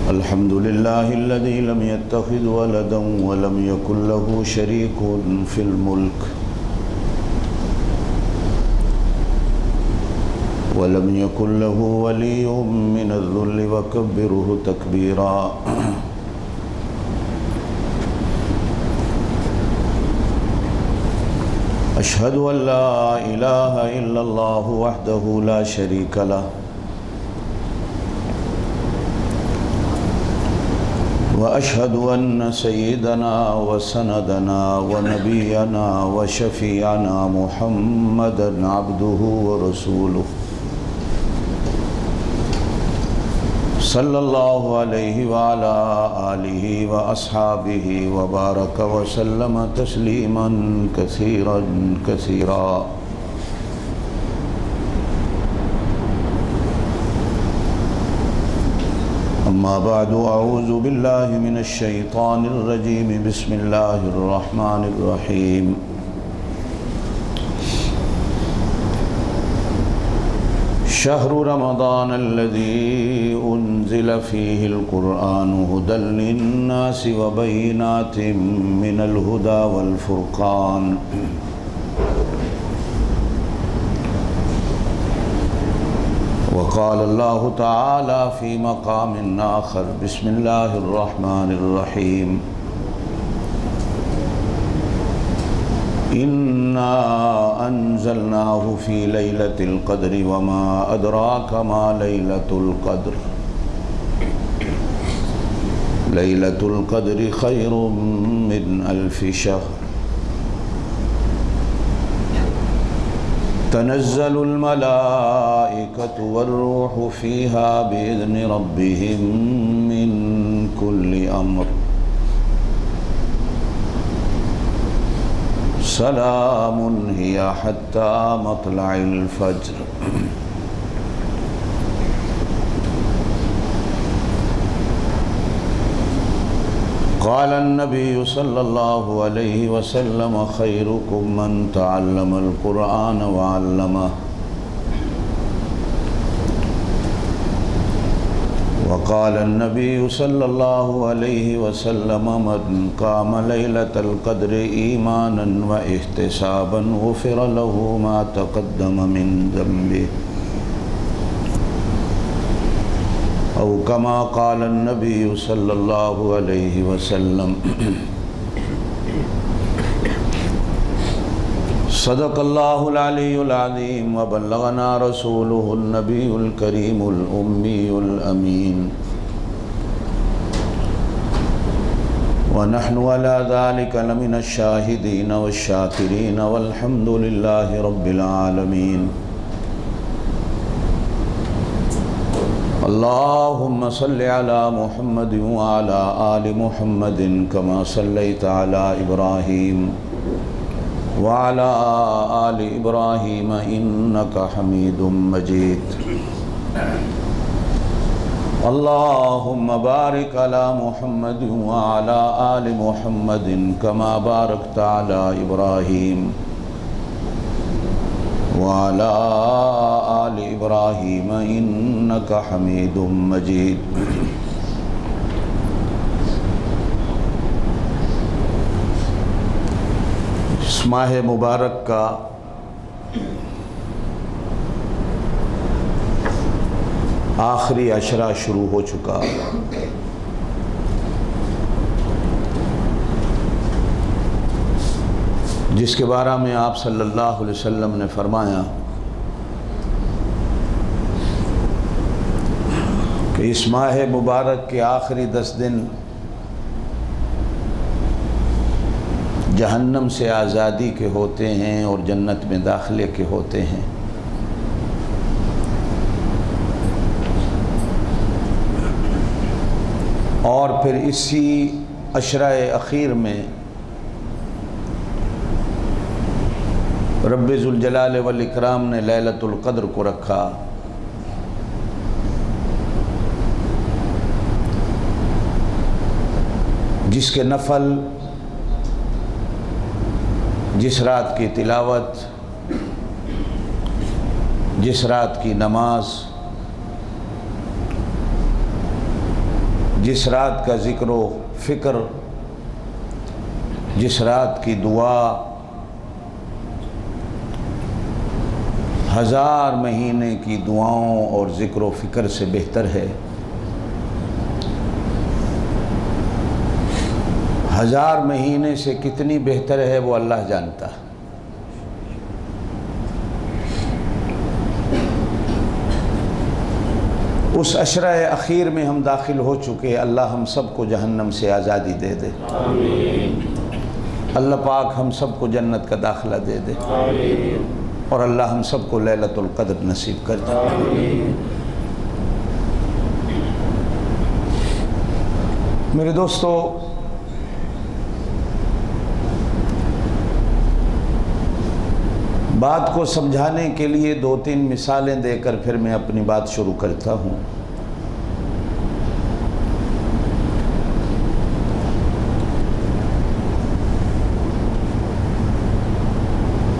الحمد لله الذي لم يتخذ ولدا ولم يكن له شريك في الملك ولم يكن له ولي من الذل وكبره تكبيرا أشهد أن لا إله إلا الله وحده لا شريك له وأشهد أن سيدنا وسندنا ونبينا وشفيعنا محمدا عبده ورسوله صلى الله عليه وعلى آله وأصحابه وبارك وسلم تسليما كثيرا كثيرا. أما بعد أعوذ بالله من الشيطان الرجيم بسم الله الرحمن الرحيم. شهر رمضان الذي أنزل فيه القرآن هدى للناس وبينات من الهدى والفرقان. وقال الله تعالى في مقام آخر بسم الله الرحمن الرحيم. إنا أنزلناه في ليلة القدر وما أدراك ما ليلة القدر. ليلة القدر خير من 1000 شهر. تنزل الملائكة والروح فيها بإذن ربهم من كل أمر. سلام هي حتى مطلع الفجر. قال النبي صلى الله عليه وسلم خيركم من تعلم القرآن وعلمه. وقال النبي صلى الله عليه وسلم من قام ليلة القدر إيمانا واحتسابا غفر له ما تقدم من ذنبه أو كما قال النبي صلى الله عليه وسلم. صدق الله العلي العظيم وبلغنا رسوله النبي الكريم الأمي الأمين ونحن على ذلك لمن الشاهدين والشاكرين والحمد لله رب العالمين. اللهم صل على محمد وعلى آل محمد كما صليت على إبراهيم وعلى آل إبراهيم إنك حميد مجيد. اللهم بارك على محمد وعلى آل محمد كما باركت على إبراهيم وعلى آل إبراهيم إنك حميد مجيد. اس ماہ مبارک کا آخری عشرہ شروع ہو چکا. جس کے بارے میں آپ صلی اللہ علیہ وسلم نے فرمایا کہ اس ماہ مبارک کے آخری 10 دن جہنم سے آزادی کے ہوتے ہیں اور جنت میں داخلے کے ہوتے ہیں. اور پھر اسی عشرہ اخیر میں رب ذوالجلال والاکرام نے لیلۃ القدر کو رکھا. جس کے نفل، جس رات کی تلاوت، جس رات کی نماز، جس رات کا ذکر و فکر، جس رات کی دعا 1000 مہینے کی دعاؤں اور ذکر و فکر سے بہتر ہے، 1000 مہینے سے کتنی بہتر ہے وہ اللہ جانتا ہے۔ اس عشرہ اخیر میں ہم داخل ہو چکے، اللہ ہم سب کو جہنم سے آزادی دے دے، آمین۔ اللہ پاک ہم سب کو جنت کا داخلہ دے دے، آمین۔ اور اللہ ہم سب کو لیلۃ القدر نصیب کر دے، آمین۔ میرے دوستو، بات کو سمجھانے کے لیے 2-3 مثالیں دے کر پھر میں اپنی بات شروع کرتا ہوں۔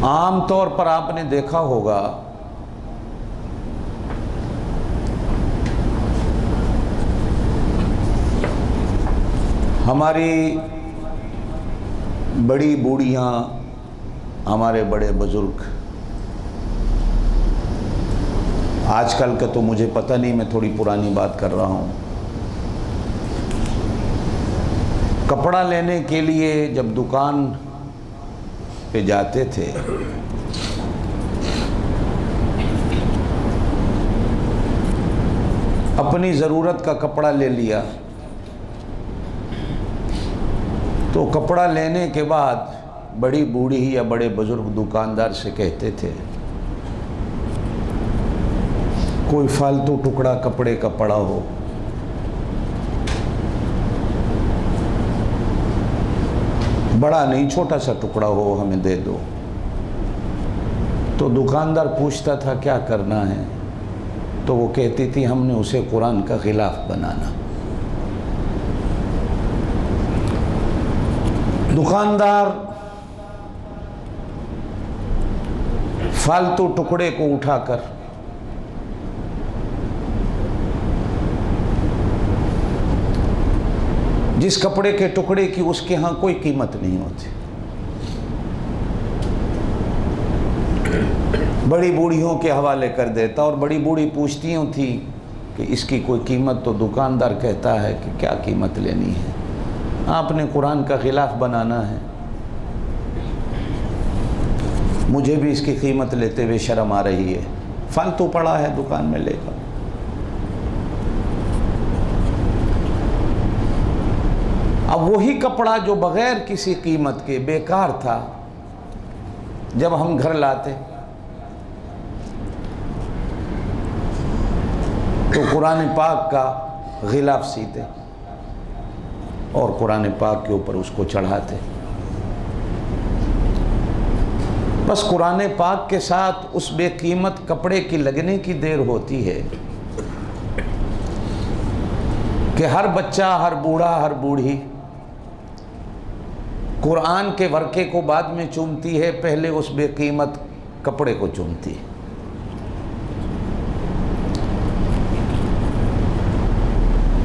عام طور پر آپ نے دیکھا ہوگا ہماری بڑی بوڑھیاں، ہمارے بڑے بزرگ، آج کل کا تو مجھے پتہ نہیں، میں تھوڑی پرانی بات کر رہا ہوں، کپڑا لینے کے لیے جب دکان پہ جاتے تھے اپنی ضرورت کا کپڑا لے لیا تو کپڑا لینے کے بعد بڑی بوڑھی یا بڑے بزرگ دکاندار سے کہتے تھے کوئی فالتو ٹکڑا کپڑے کا پڑا ہو بڑا نہیں، چھوٹا سا ٹکڑا ہو ہمیں دے دو۔ تو دکاندار پوچھتا تھا کیا کرنا ہے، تو وہ کہتی تھی ہم نے اسے قرآن کا غلاف بنانا۔ دکاندار فالتو ٹکڑے کو اٹھا کر جس کپڑے کے ٹکڑے کی اس کے ہاں کوئی قیمت نہیں ہوتی، بڑی بوڑھیوں کے حوالے کر دیتا، اور بڑی بوڑھی پوچھتی ہوں تھی کہ اس کی کوئی قیمت، تو دکاندار کہتا ہے کہ کیا قیمت لینی ہے، آپ نے قرآن کا غلاف بنانا ہے، مجھے بھی اس کی قیمت لیتے ہوئے شرم آ رہی ہے، فالتو پڑا ہے دکان میں لے کر۔ اب وہی کپڑا جو بغیر کسی قیمت کے بیکار تھا، جب ہم گھر لاتے تو قرآن پاک کا غلاف سیتے اور قرآن پاک کے اوپر اس کو چڑھاتے۔ بس قرآن پاک کے ساتھ اس بے قیمت کپڑے کی لگنے کی دیر ہوتی ہے کہ ہر بچہ، ہر بوڑھا، ہر بوڑھی قرآن کے ورقے کو بعد میں چومتی ہے، پہلے اس بے قیمت کپڑے کو چومتی ہے۔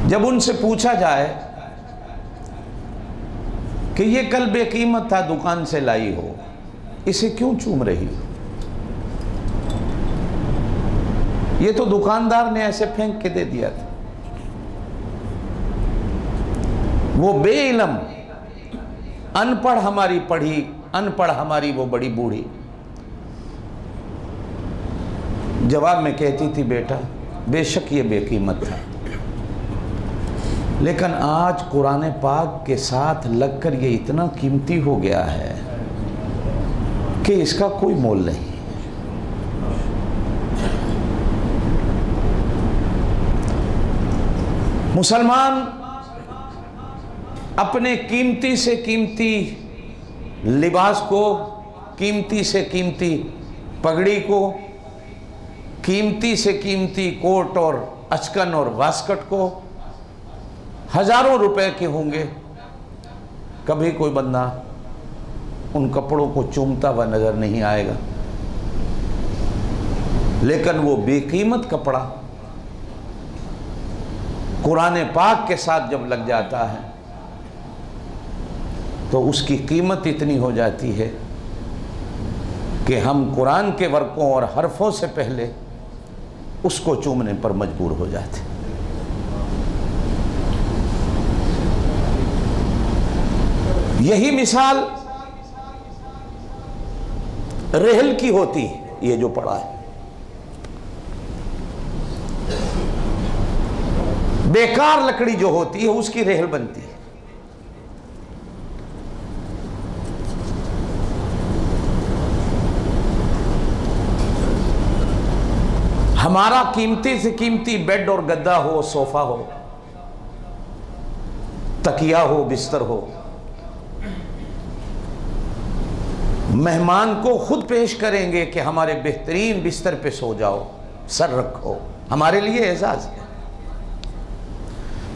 جب ان سے پوچھا جائے کہ یہ کل بے قیمت تھا دکان سے لائی ہو، اسے کیوں چوم رہی ہو؟ یہ تو دکاندار نے ایسے پھینک کے دے دیا تھا۔ وہ بے علم، ان پڑھ ہماری پڑھی، ان پڑھ ہماری وہ بڑی بوڑھی جواب میں کہتی تھی بیٹا بے شک یہ بے قیمت تھا، لیکن آج قرآن پاک کے ساتھ لگ کر یہ اتنا قیمتی ہو گیا ہے کہ اس کا کوئی مول نہیں۔ مسلمان اپنے قیمتی سے قیمتی لباس کو، قیمتی سے قیمتی پگڑی کو، قیمتی سے قیمتی کوٹ اور اچکن اور واسکٹ کو ہزاروں روپے کے ہوں گے، کبھی کوئی بندہ ان کپڑوں کو چومتا ہوا نظر نہیں آئے گا، لیکن وہ بے قیمت کپڑا قرآن پاک کے ساتھ جب لگ جاتا ہے تو اس کی قیمت اتنی ہو جاتی ہے کہ ہم قرآن کے ورقوں اور حرفوں سے پہلے اس کو چومنے پر مجبور ہو جاتے. یہی مثال ریحل کی ہوتی ہے. یہ جو پڑا ہے بیکار لکڑی جو ہوتی ہے اس کی ریحل بنتی ہے. ہمارا قیمتی سے قیمتی بیڈ اور گدا ہو، صوفہ ہو، تکیہ ہو، بستر ہو، مہمان کو خود پیش کریں گے کہ ہمارے بہترین بستر پہ سو جاؤ، سر رکھو، ہمارے لیے اعزاز ہے.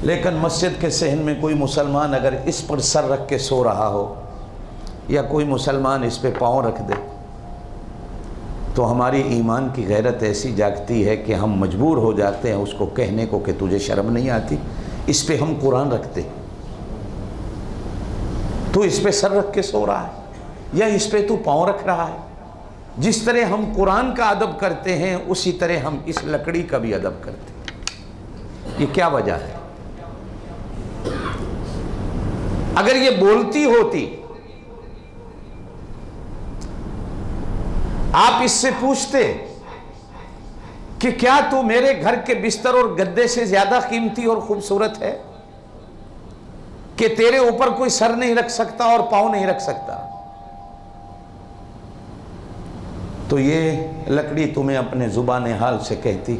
لیکن مسجد کے صحن میں کوئی مسلمان اگر اس پر سر رکھ کے سو رہا ہو یا کوئی مسلمان اس پہ پاؤں رکھ دے تو ہماری ایمان کی غیرت ایسی جاگتی ہے کہ ہم مجبور ہو جاتے ہیں اس کو کہنے کو کہ تجھے شرم نہیں آتی، اس پہ ہم قرآن رکھتے، تو اس پہ سر رکھ کے سو رہا ہے یا اس پہ تو پاؤں رکھ رہا ہے. جس طرح ہم قرآن کا ادب کرتے ہیں اسی طرح ہم اس لکڑی کا بھی ادب کرتے ہیں. یہ کیا وجہ ہے؟ اگر یہ بولتی ہوتی، آپ اس سے پوچھتے کہ کیا تو میرے گھر کے بستر اور گدے سے زیادہ قیمتی اور خوبصورت ہے کہ تیرے اوپر کوئی سر نہیں رکھ سکتا اور پاؤں نہیں رکھ سکتا، تو یہ لکڑی تمہیں اپنے زبان حال سے کہتی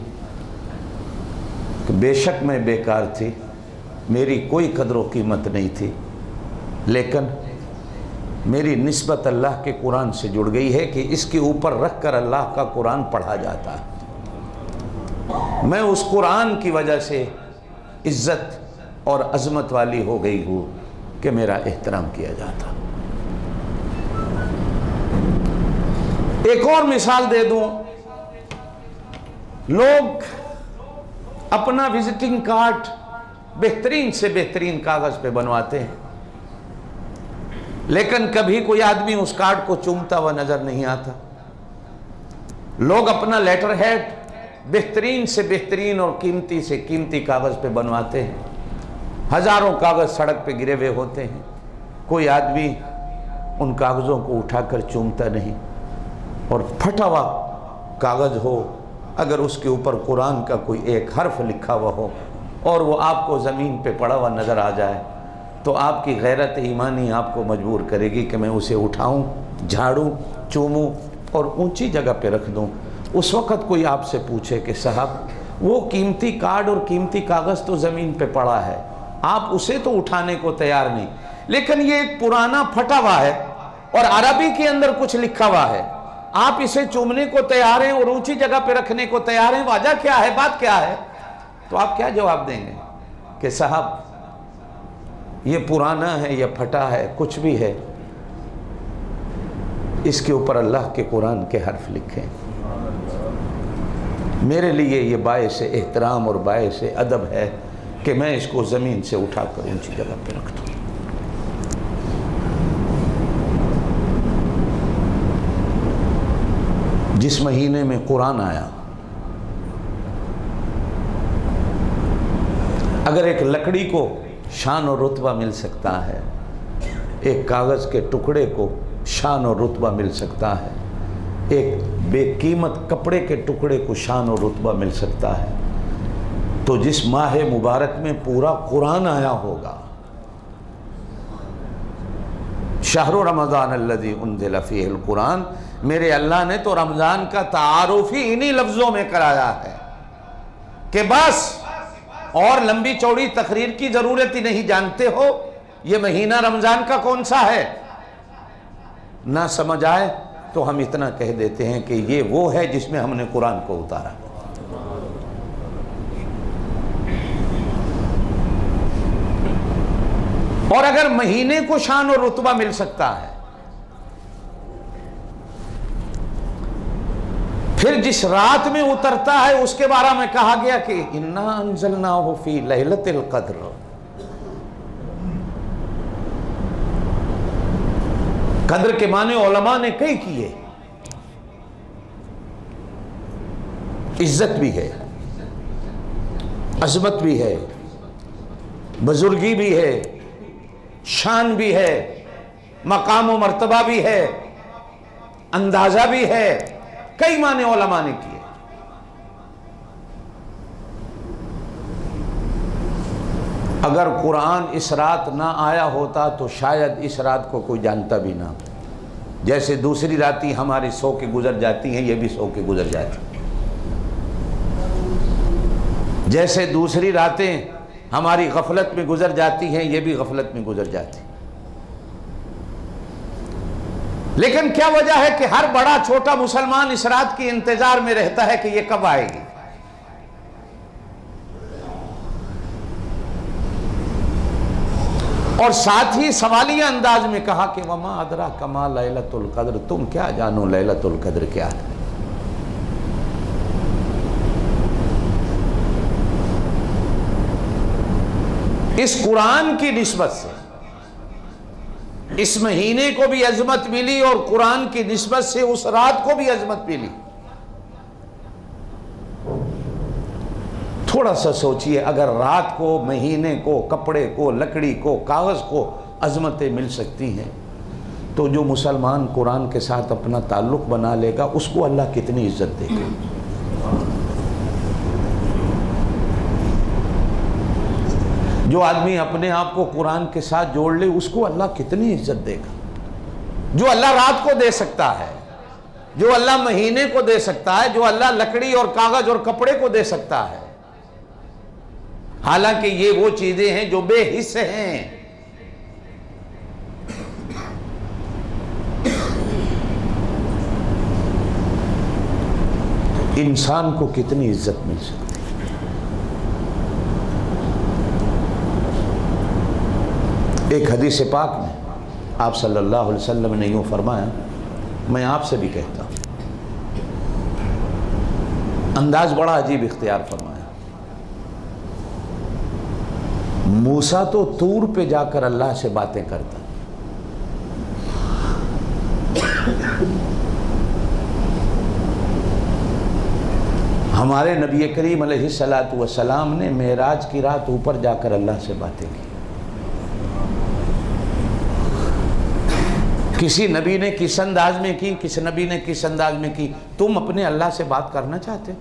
کہ بے شک میں بیکار تھی، میری کوئی قدر و قیمت نہیں تھی، لیکن میری نسبت اللہ کے قرآن سے جڑ گئی ہے کہ اس کے اوپر رکھ کر اللہ کا قرآن پڑھا جاتا ہے. میں اس قرآن کی وجہ سے عزت اور عظمت والی ہو گئی ہوں کہ میرا احترام کیا جاتا. ایک اور مثال دے دوں. لوگ اپنا وزٹنگ کارڈ بہترین سے بہترین کاغذ پہ بنواتے ہیں، لیکن کبھی کوئی آدمی اس کارڈ کو چومتا ہوا نظر نہیں آتا. لوگ اپنا لیٹر ہیڈ بہترین سے بہترین اور قیمتی سے قیمتی کاغذ پہ بنواتے ہیں، ہزاروں کاغذ سڑک پہ گرے ہوئے ہوتے ہیں، کوئی آدمی ان کاغذوں کو اٹھا کر چومتا نہیں. اور پھٹا ہوا کاغذ ہو، اگر اس کے اوپر قرآن کا کوئی ایک حرف لکھا ہوا ہو اور وہ آپ کو زمین پہ پڑا ہوا نظر آ جائے تو آپ کی غیرت ایمانی آپ کو مجبور کرے گی کہ میں اسے اٹھاؤں، جھاڑوں، چوموں اور اونچی جگہ پہ رکھ دوں. اس وقت کوئی آپ سے پوچھے کہ صاحب وہ قیمتی کارڈ اور قیمتی کاغذ تو زمین پہ پڑا ہے، آپ اسے تو اٹھانے کو تیار نہیں، لیکن یہ ایک پرانا پھٹا ہوا ہے اور عربی کے اندر کچھ لکھا ہوا ہے، آپ اسے چومنے کو تیار ہیں اور اونچی جگہ پہ رکھنے کو تیار ہیں، وجہ کیا ہے، بات کیا ہے؟ تو آپ کیا جواب دیں گے کہ صاحب یہ پرانا ہے یا پھٹا ہے، کچھ بھی ہے، اس کے اوپر اللہ کے قرآن کے حرف لکھیں. میرے لیے یہ باعث احترام اور باعث ادب ہے کہ میں اس کو زمین سے اٹھا کر اونچی جگہ پہ رکھ دوں. جس مہینے میں قرآن آیا، اگر ایک لکڑی کو شان اور رتبہ مل سکتا ہے، ایک کاغذ کے ٹکڑے کو شان اور رتبہ مل سکتا ہے، ایک بے قیمت کپڑے کے ٹکڑے کو شان اور رتبہ مل سکتا ہے، تو جس ماہ مبارک میں پورا قرآن آیا ہوگا، شہر رمضان الذی انزل فیہ القرآن، میرے اللہ نے تو رمضان کا تعارف ہی انہی لفظوں میں کرایا ہے کہ بس اور لمبی چوڑی تقریر کی ضرورت ہی نہیں. جانتے ہو یہ مہینہ رمضان کا کون سا ہے؟ نہ سمجھ آئے تو ہم اتنا کہہ دیتے ہیں کہ یہ وہ ہے جس میں ہم نے قرآن کو اتارا. اور اگر مہینے کو شان اور رتبہ مل سکتا ہے، پھر جس رات میں اترتا ہے اس کے بارے میں کہا گیا کہ انا انزلناہ فی لیلۃ القدر. قدر کے معنی علماء نے کئی کیے. عزت بھی ہے، عظمت بھی ہے، بزرگی بھی ہے، شان بھی ہے، مقام و مرتبہ بھی ہے، اندازہ بھی ہے. کئی معنی علماء نے کیے. اگر قرآن اس رات نہ آیا ہوتا تو شاید اس رات کو کوئی جانتا بھی نہ. جیسے دوسری راتیں ہماری سو کے گزر جاتی ہیں، یہ بھی سو کے گزر جاتی ہیں. جیسے دوسری راتیں ہماری غفلت میں گزر جاتی ہیں، یہ بھی غفلت میں گزر جاتی ہیں. لیکن کیا وجہ ہے کہ ہر بڑا چھوٹا مسلمان اس رات کے انتظار میں رہتا ہے کہ یہ کب آئے گی؟ اور ساتھ ہی سوالیہ انداز میں کہا کہ وما ادراک ما لیلۃ القدر، تم کیا جانو لیلۃ القدر کیا ہے. اس قرآن کی نسبت سے اس مہینے کو بھی عظمت ملی اور قرآن کی نسبت سے اس رات کو بھی عظمت ملی. تھوڑا سا سوچئے، اگر رات کو، مہینے کو، کپڑے کو، لکڑی کو، کاغذ کو عظمتیں مل سکتی ہیں تو جو مسلمان قرآن کے ساتھ اپنا تعلق بنا لے گا اس کو اللہ کتنی عزت دے گا. جو آدمی اپنے آپ کو قرآن کے ساتھ جوڑ لے اس کو اللہ کتنی عزت دے گا. جو اللہ رات کو دے سکتا ہے، جو اللہ مہینے کو دے سکتا ہے، جو اللہ لکڑی اور کاغذ اور کپڑے کو دے سکتا ہے، حالانکہ یہ وہ چیزیں ہیں جو بے حس ہیں. انسان کو کتنی عزت مل سکتی. ایک حدیث پاک میں آپ صلی اللہ علیہ وسلم نے یوں فرمایا، میں آپ سے بھی کہتا ہوں، انداز بڑا عجیب اختیار فرمایا. موسیٰ تو طور پہ جا کر اللہ سے باتیں کرتا، ہمارے نبی کریم علیہ السلام نے معراج کی رات اوپر جا کر اللہ سے باتیں کی. کسی نبی نے کس انداز میں کی، کس نبی نے کس انداز میں کی. تم اپنے اللہ سے بات کرنا چاہتے ہو؟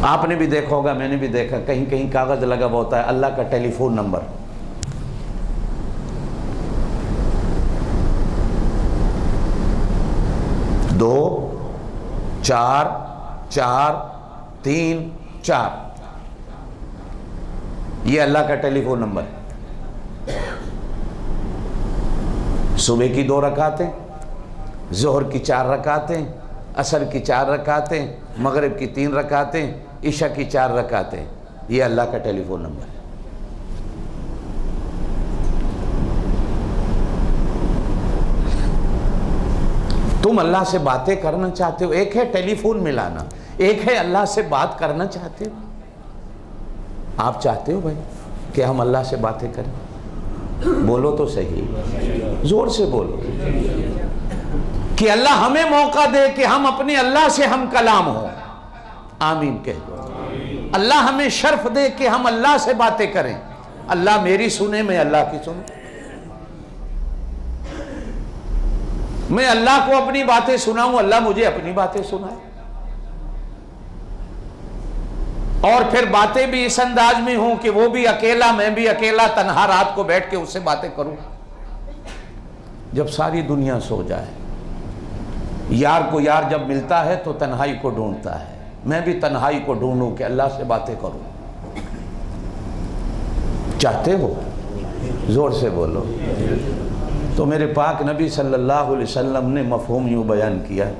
آپ نے بھی دیکھا ہوگا، میں نے بھی دیکھا، کہیں کہیں کاغذ لگا ہوا ہوتا ہے اللہ کا ٹیلی فون نمبر. دو چار چار تین چار، یہ اللہ کا ٹیلی فون نمبر. صبح کی 2 رکعتیں، ظہر کی 4 رکعتیں، عصر کی 4 رکعتیں، مغرب کی 3 رکعتیں، عشاء کی 4 رکعتیں، یہ اللہ کا ٹیلی فون نمبر ہے. تم اللہ سے باتیں کرنا چاہتے ہو. ایک ہے ٹیلی فون ملانا، ایک ہے اللہ سے بات کرنا چاہتے ہو. آپ چاہتے ہو بھائی کہ ہم اللہ سے باتیں کریں؟ بولو تو صحیح، زور سے بولو کہ اللہ ہمیں موقع دے کہ ہم اپنے اللہ سے ہم کلام ہوں. آمین کہہ دو. اللہ ہمیں شرف دے کہ ہم اللہ سے باتیں کریں. اللہ میری سنے، میں اللہ کی سنوں. میں اللہ کو اپنی باتیں سناؤں، اللہ مجھے اپنی باتیں سنائے. اور پھر باتیں بھی اس انداز میں ہوں کہ وہ بھی اکیلا، میں بھی اکیلا، تنہا رات کو بیٹھ کے اس سے باتیں کروں. جب ساری دنیا سو جائے، یار کو یار جب ملتا ہے تو تنہائی کو ڈھونڈتا ہے. میں بھی تنہائی کو ڈھونڈوں کہ اللہ سے باتیں کروں. چاہتے ہو؟ زور سے بولو. تو میرے پاک نبی صلی اللہ علیہ وسلم نے مفہوم یوں بیان کیا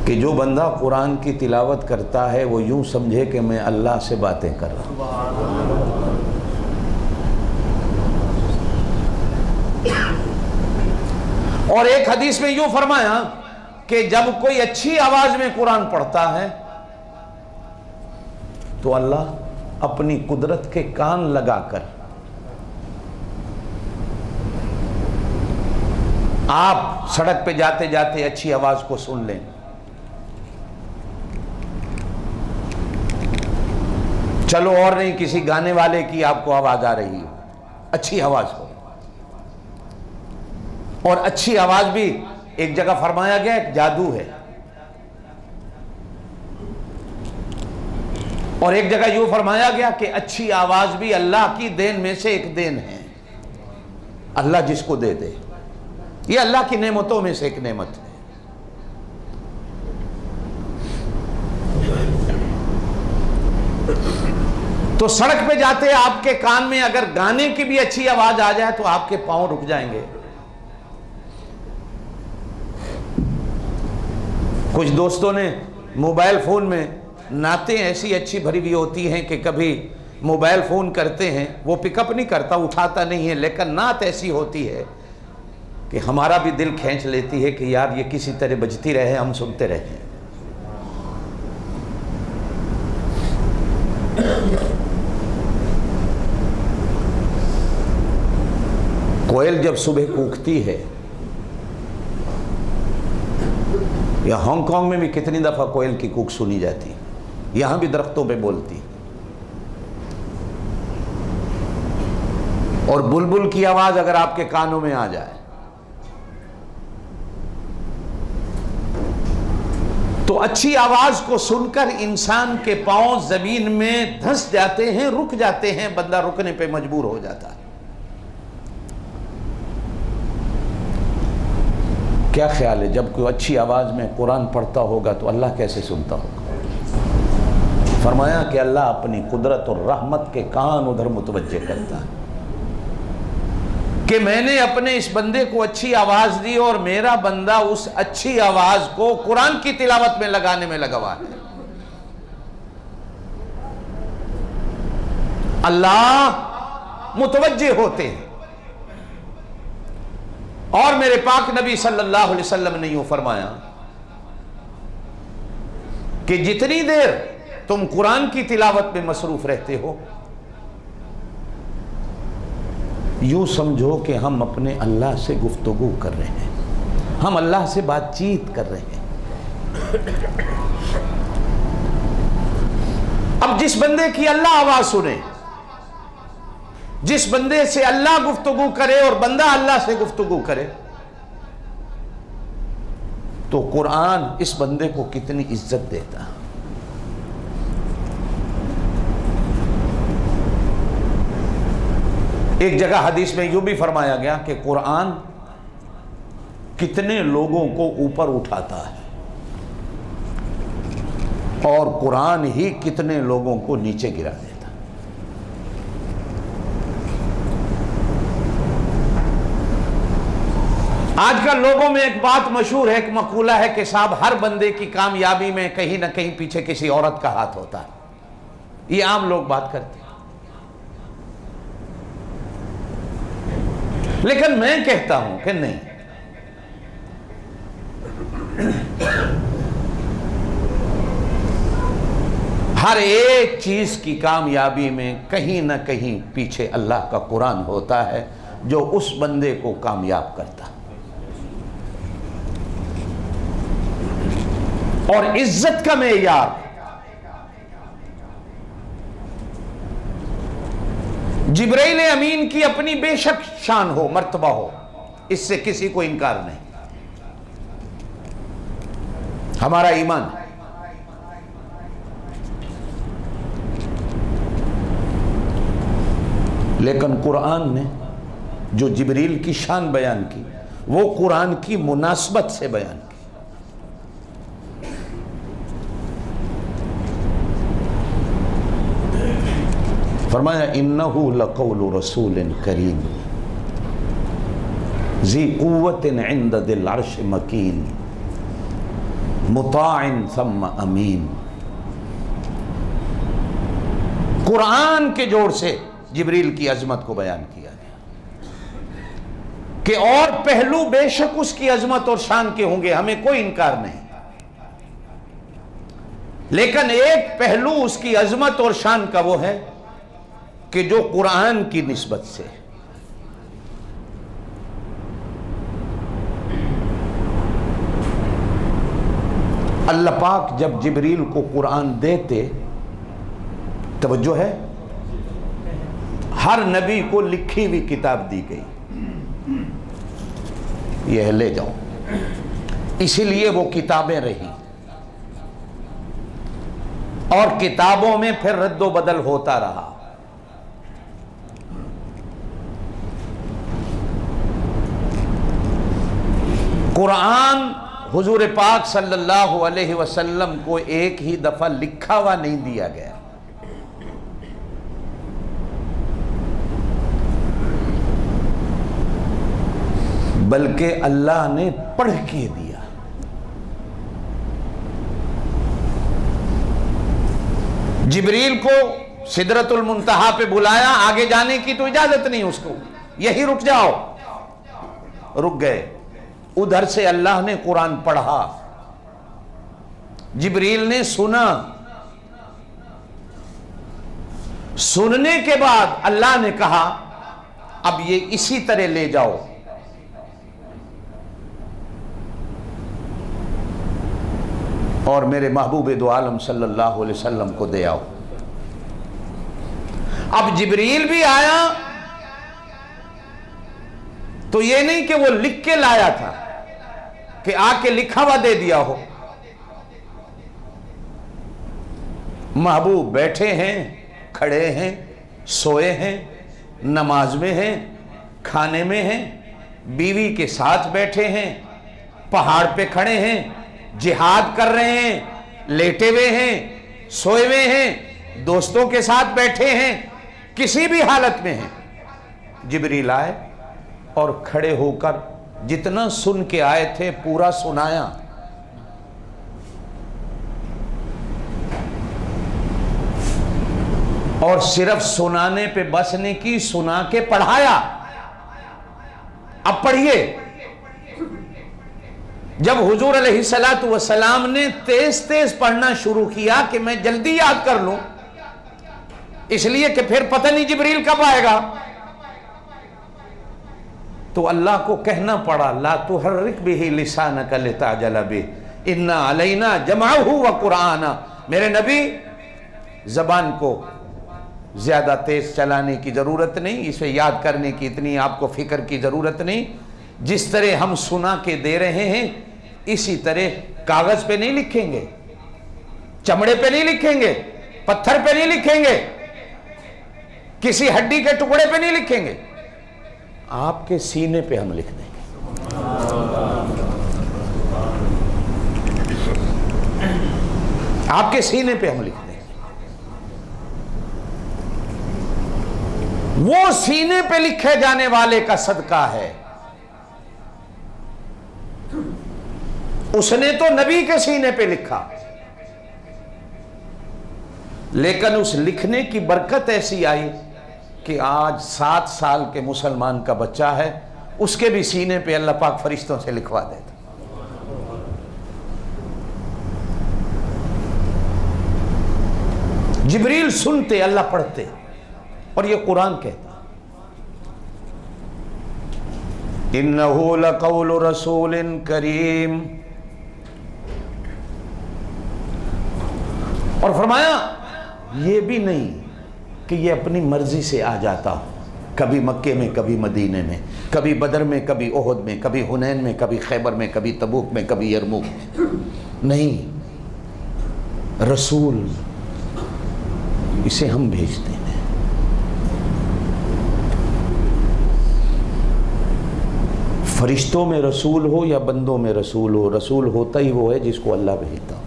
کہ جو بندہ قرآن کی تلاوت کرتا ہے وہ یوں سمجھے کہ میں اللہ سے باتیں کر رہا ہوں. اور ایک حدیث میں یوں فرمایا کہ جب کوئی اچھی آواز میں قرآن پڑھتا ہے تو اللہ اپنی قدرت کے کان لگا کر آپ سڑک پہ جاتے جاتے اچھی آواز کو سن لیں، چلو اور نہیں کسی گانے والے کی آپ کو آواز آ رہی ہے، اچھی آواز ہو، اور اچھی آواز بھی ایک جگہ فرمایا گیا ایک جادو ہے، اور ایک جگہ یوں فرمایا گیا کہ اچھی آواز بھی اللہ کی دین میں سے ایک دین ہے، اللہ جس کو دے دے، یہ اللہ کی نعمتوں میں سے ایک نعمت ہے۔ تو سڑک پہ جاتے آپ کے کان میں اگر گانے کی بھی اچھی آواز آ جائے تو آپ کے پاؤں رک جائیں گے۔ کچھ دوستوں نے موبائل فون میں نعتیں ایسی اچھی بھری ہوئی ہوتی ہیں کہ کبھی موبائل فون کرتے ہیں، وہ پک اپ نہیں کرتا، اٹھاتا نہیں ہے، لیکن نعت ایسی ہوتی ہے کہ ہمارا بھی دل کھینچ لیتی ہے کہ یار یہ کسی طرح بجتی رہے، ہم سنتے رہیں۔ کوئل جب صبح کوکتی ہے، یا ہانگ کانگ میں بھی کتنی دفعہ کوئل کی کوک سنی جاتی، یہاں بھی درختوں پہ بولتی، اور بلبل کی آواز اگر آپ کے کانوں میں آ جائے تو اچھی آواز کو سن کر انسان کے پاؤں زمین میں دھنس جاتے ہیں، رک جاتے ہیں، بندہ رکنے پہ مجبور ہو جاتا ہے۔ کیا خیال ہے جب کوئی اچھی آواز میں قرآن پڑھتا ہوگا تو اللہ کیسے سنتا ہوگا؟ فرمایا کہ اللہ اپنی قدرت اور رحمت کے کان ادھر متوجہ کرتا ہے کہ میں نے اپنے اس بندے کو اچھی آواز دی اور میرا بندہ اس اچھی آواز کو قرآن کی تلاوت میں لگانے میں لگا ہوا ہے۔ اللہ متوجہ ہوتے ہیں، اور میرے پاک نبی صلی اللہ علیہ وسلم نے یوں فرمایا کہ جتنی دیر تم قرآن کی تلاوت میں مصروف رہتے ہو، یوں سمجھو کہ ہم اپنے اللہ سے گفتگو کر رہے ہیں، ہم اللہ سے بات چیت کر رہے ہیں۔ اب جس بندے کی اللہ آواز سنے، جس بندے سے اللہ گفتگو کرے اور بندہ اللہ سے گفتگو کرے، تو قرآن اس بندے کو کتنی عزت دیتا۔ ایک جگہ حدیث میں یوں بھی فرمایا گیا کہ قرآن کتنے لوگوں کو اوپر اٹھاتا ہے اور قرآن ہی کتنے لوگوں کو نیچے گرا دیتا۔ آج کل لوگوں میں ایک بات مشہور ہے، ایک مقولہ ہے کہ صاحب ہر بندے کی کامیابی میں کہیں نہ کہیں پیچھے کسی عورت کا ہاتھ ہوتا ہے۔ یہ عام لوگ بات کرتے ہیں، لیکن میں کہتا ہوں کہ نہیں، ہر ایک چیز کی کامیابی میں کہیں نہ کہیں پیچھے اللہ کا قرآن ہوتا ہے جو اس بندے کو کامیاب کرتا ہے۔ اور عزت کا معیار جبرائیل امین کی اپنی بے شک شان ہو، مرتبہ ہو، اس سے کسی کو انکار نہیں، ہمارا ایمان ہے۔ لیکن قرآن نے جو جبریل کی شان بیان کی وہ قرآن کی مناسبت سے بیان کی۔ فرمایا انہو لقول رسول کریم ذی قوت عند ذی العرش مکین مطاع ثم امین۔ قرآن کے جوڑ سے جبریل کی عظمت کو بیان کیا گیا کہ اور پہلو بے شک اس کی عظمت اور شان کے ہوں گے، ہمیں کوئی انکار نہیں، لیکن ایک پہلو اس کی عظمت اور شان کا وہ ہے کہ جو قرآن کی نسبت سے اللہ پاک جب جبریل کو قرآن دیتے، توجہ ہے، ہر نبی کو لکھی ہوئی کتاب دی گئی، یہ لے جاؤ، اسی لیے وہ کتابیں رہی، اور کتابوں میں پھر رد و بدل ہوتا رہا۔ قرآن حضور پاک صلی اللہ علیہ وسلم کو ایک ہی دفعہ لکھا ہوا نہیں دیا گیا، بلکہ اللہ نے پڑھ کے دیا۔ جبریل کو سدرۃ المنتہا پہ بلایا، آگے جانے کی تو اجازت نہیں اس کو، یہی رک جاؤ، رک گئے۔ ادھر سے اللہ نے قرآن پڑھا، جبریل نے سنا، سننے کے بعد اللہ نے کہا اب یہ اسی طرح لے جاؤ، اور میرے محبوب دو عالم صلی اللہ علیہ وسلم کو دے آؤ۔ اب جبریل بھی آیا تو یہ نہیں کہ وہ لکھ کے لایا تھا کہ آ کے لکھا ہوا دے دیا ہو، محبوب بیٹھے ہیں، کھڑے ہیں، سوئے ہیں، نماز میں ہیں، کھانے میں ہیں، بیوی کے ساتھ بیٹھے ہیں، پہاڑ پہ کھڑے ہیں، جہاد کر رہے ہیں، لیٹے ہوئے ہیں، سوئے ہوئے ہیں، دوستوں کے ساتھ بیٹھے ہیں، کسی بھی حالت میں ہیں۔ جبریل آئے اور کھڑے ہو کر جتنا سن کے آئے تھے پورا سنایا۔ اور صرف سنانے پہ بس نہیں کی، سنا کے پڑھایا۔ اب پڑھیے، جب حضور علیہ السلام نے تیز تیز پڑھنا شروع کیا کہ میں جلدی یاد کر لوں، اس لیے کہ پھر پتہ نہیں جبریل کب آئے گا، تو اللہ کو کہنا پڑا لا تحرک بہ لسانک لتعجل بہ ان علینا جمعہ وقرآنہ۔ میرے نبی، زبان کو زیادہ تیز چلانے کی ضرورت نہیں، اسے یاد کرنے کی اتنی آپ کو فکر کی ضرورت نہیں، جس طرح ہم سنا کے دے رہے ہیں اسی طرح کاغذ پہ نہیں لکھیں گے، چمڑے پہ نہیں لکھیں گے، پتھر پہ نہیں لکھیں گے، کسی ہڈی کے ٹکڑے پہ نہیں لکھیں گے، آپ کے سینے پہ ہم لکھ دیں گے۔ آپ کے سینے پہ ہم لکھ دیں گے۔ وہ سینے پہ لکھے جانے والے کا صدقہ ہے، اس نے تو نبی کے سینے پہ لکھا، لیکن اس لکھنے کی برکت ایسی آئی کہ آج 7 سال کے مسلمان کا بچہ ہے، اس کے بھی سینے پہ اللہ پاک فرشتوں سے لکھوا دیتا۔ جبریل سنتے، اللہ پڑھتے، اور یہ قرآن کہتا اِنَّهُ لَقَوْلُ رَسُولٍ کریم، اور فرمایا یہ بھی نہیں کہ یہ اپنی مرضی سے آ جاتا ہو، کبھی مکے میں، کبھی مدینے میں، کبھی بدر میں، کبھی احد میں، کبھی حنین میں، کبھی خیبر میں، کبھی تبوک میں، کبھی یرموک میں، نہیں، رسول اسے ہم بھیجتے ہیں۔ فرشتوں میں رسول ہو یا بندوں میں رسول ہو، رسول ہوتا ہی وہ ہے جس کو اللہ بھیجتا ہو،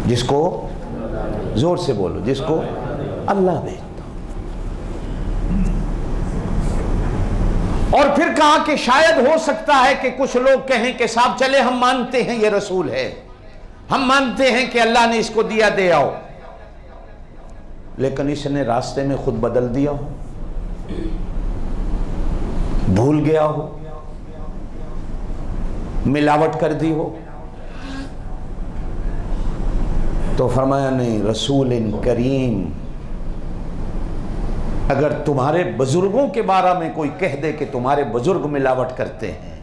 جس کو، زور سے بولو، جس کو اللہ بھیجتا ہو۔ اور پھر کہا کہ شاید ہو سکتا ہے کہ کچھ لوگ کہیں کہ صاحب چلے ہم مانتے ہیں یہ رسول ہے، ہم مانتے ہیں کہ اللہ نے اس کو دیا، دے آؤ، لیکن اس نے راستے میں خود بدل دیا ہو، بھول گیا ہو، ملاوٹ کر دی ہو؟ تو فرمایا نہیں، رسول کریم اگر تمہارے بزرگوں کے بارے میں کوئی کہہ دے کہ تمہارے بزرگ ملاوٹ کرتے ہیں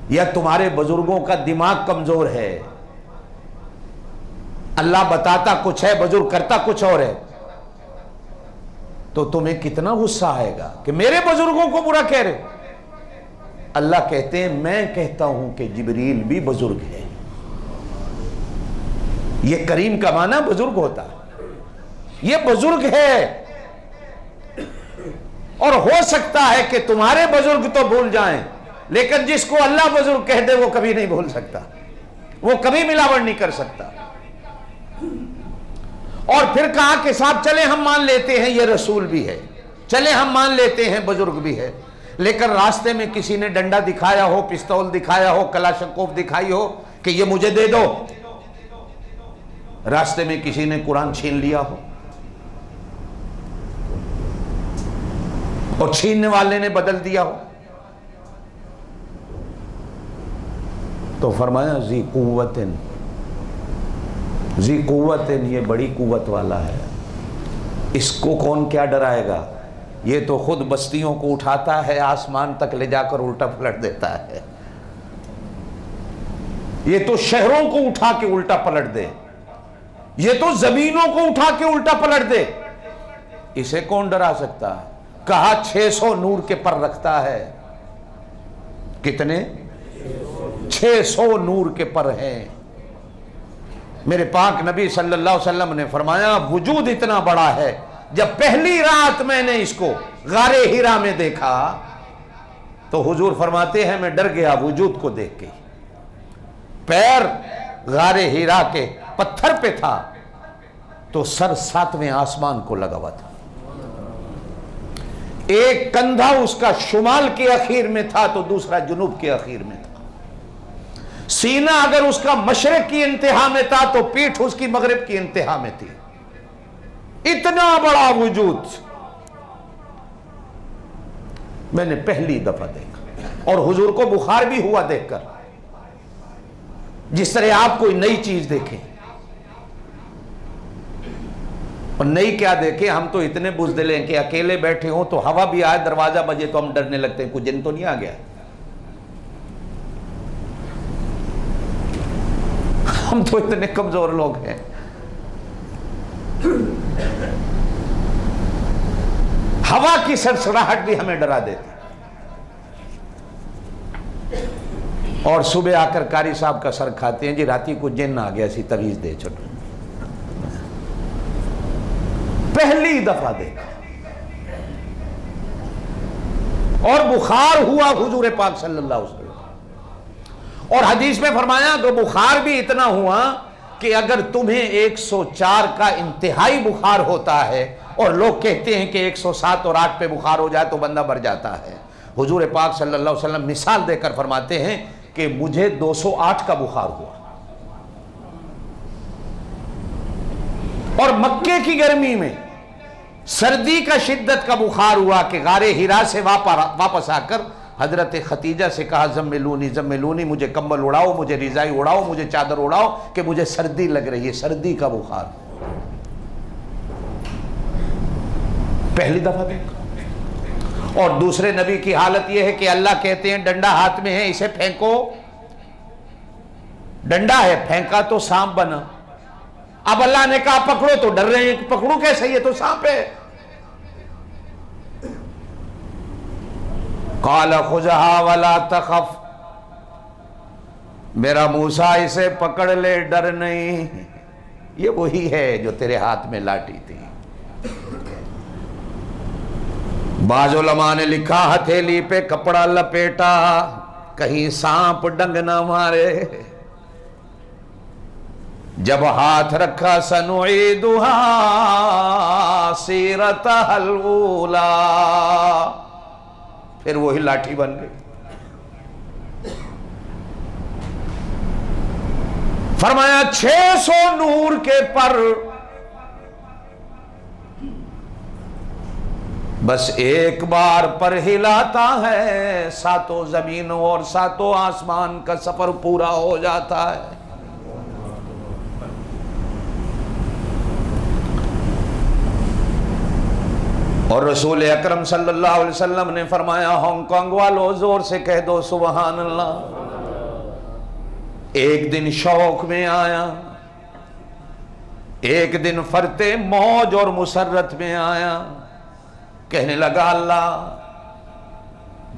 یا تمہارے بزرگوں کا دماغ کمزور ہے، اللہ بتاتا کچھ ہے بزرگ کرتا کچھ اور ہے، تو تمہیں کتنا غصہ آئے گا کہ میرے بزرگوں کو برا کہہ رہے؟ اللہ کہتے ہیں میں کہتا ہوں کہ جبریل بھی بزرگ ہے۔ یہ کریم کا معنی بزرگ ہوتا ہے، یہ بزرگ ہے، اور ہو سکتا ہے کہ تمہارے بزرگ تو بھول جائیں، لیکن جس کو اللہ بزرگ کہہ دے وہ کبھی نہیں بھول سکتا، وہ کبھی ملاوٹ نہیں کر سکتا۔ اور پھر کہا کہ صاحب چلے ہم مان لیتے ہیں یہ رسول بھی ہے، چلے ہم مان لیتے ہیں بزرگ بھی ہے، لیکن راستے میں کسی نے ڈنڈا دکھایا ہو، پستول دکھایا ہو، کلاشنکوف دکھائی ہو کہ یہ مجھے دے دو، راستے میں کسی نے قرآن چھین لیا ہو اور چھیننے والے نے بدل دیا ہو، تو فرمایا ذی قوتن، ذی قوتن، یہ بڑی قوت والا ہے، اس کو کون کیا ڈرائے گا؟ یہ تو خود بستیوں کو اٹھاتا ہے، آسمان تک لے جا کر الٹا پلٹ دیتا ہے، یہ تو شہروں کو اٹھا کے الٹا پلٹ دے، یہ تو زمینوں کو اٹھا کے الٹا پلٹ دے، اسے کون ڈرا سکتا ہے؟ کہا 600 نور کے پر رکھتا ہے، کتنے؟ 600 نور کے پر ہیں۔ میرے پاک نبی صلی اللہ علیہ وسلم نے فرمایا وجود اتنا بڑا ہے، جب پہلی رات میں نے اس کو غار ہیرا میں دیکھا تو حضور فرماتے ہیں میں ڈر گیا وجود کو دیکھ کے، پیر غار ہیرا کے پتھر پہ تھا تو سر 7ویں آسمان کو لگا ہوا تھا، ایک کندھا اس کا شمال کے اخیر میں تھا تو دوسرا جنوب کے اخیر میں تھا، سینہ اگر اس کا مشرق کی انتہا میں تھا تو پیٹھ اس کی مغرب کی انتہا میں تھی، اتنا بڑا وجود میں نے پہلی دفعہ دیکھا، اور حضور کو بخار بھی ہوا دیکھ کر، جس طرح آپ کوئی نئی چیز دیکھیں، اور نئی کیا دیکھیں، ہم تو اتنے بزدل ہیں کہ اکیلے بیٹھے ہوں تو ہوا بھی آئے دروازہ بجے تو ہم ڈرنے لگتے ہیں کوئی جن تو نہیں آ گیا، ہم تو اتنے کمزور لوگ ہیں۔ ہوا کی سرسراہٹ بھی ہمیں ڈرا دیتی، اور صبح آ کر قاری صاحب کا سر کھاتے ہیں، جی راتی کو جن آ گیا سی تویز دے چھوٹو، پہلی دفعہ دیکھا، اور بخار ہوا حضور پاک صلی اللہ علیہ وسلم، اور حدیث میں فرمایا کہ بخار بھی اتنا ہوا کہ اگر تمہیں 104 کا انتہائی بخار ہوتا ہے، اور لوگ کہتے ہیں کہ 107 اور 8 پہ بخار ہو جائے تو بندہ مر جاتا ہے، حضور پاک صلی اللہ علیہ وسلم مثال دے کر فرماتے ہیں کہ مجھے 208 کا بخار ہوا، اور مکے کی گرمی میں سردی کا شدت کا بخار ہوا کہ غار ہیرا سے واپس آ کر حضرت خدیجہ سے کہا زملونی زملونی، مجھے کمبل اڑاؤ، مجھے رضائی اڑاؤ، مجھے چادر اڑاؤ کہ مجھے سردی لگ رہی ہے، سردی کا بخار، پہلی دفعہ دیکھا۔ اور دوسرے نبی کی حالت یہ ہے کہ اللہ کہتے ہیں ڈنڈا ہاتھ میں ہے اسے پھینکو، ڈنڈا ہے پھینکا تو سانپ بنا، اب اللہ نے کہا پکڑو تو ڈر رہے ہیں، پکڑو کیسے یہ تو سانپ ہے، قال خذها ولا تخف، میرا موسیٰ اسے پکڑ لے ڈر نہیں، یہ وہی ہے جو تیرے ہاتھ میں لاٹھی تھی۔ بعض علماء نے لکھا ہتھیلی پہ کپڑا لپیٹا کہیں سانپ ڈنگ نہ مارے، جب ہاتھ رکھا سنعیدها سیرتها الاولی، پھر وہی لاٹھی بن گئی۔ فرمایا 600 نور کے پر بس ایک بار پر ہلاتا ہے، ساتوں زمینوں اور ساتوں آسمان کا سفر پورا ہو جاتا ہے۔ اور رسول اکرم صلی اللہ علیہ وسلم نے فرمایا، ہانگ کانگ والوں زور سے کہہ دو سبحان اللہ۔ ایک دن شوق میں آیا، ایک دن فرتے موج اور مسرت میں آیا، کہنے لگا اللہ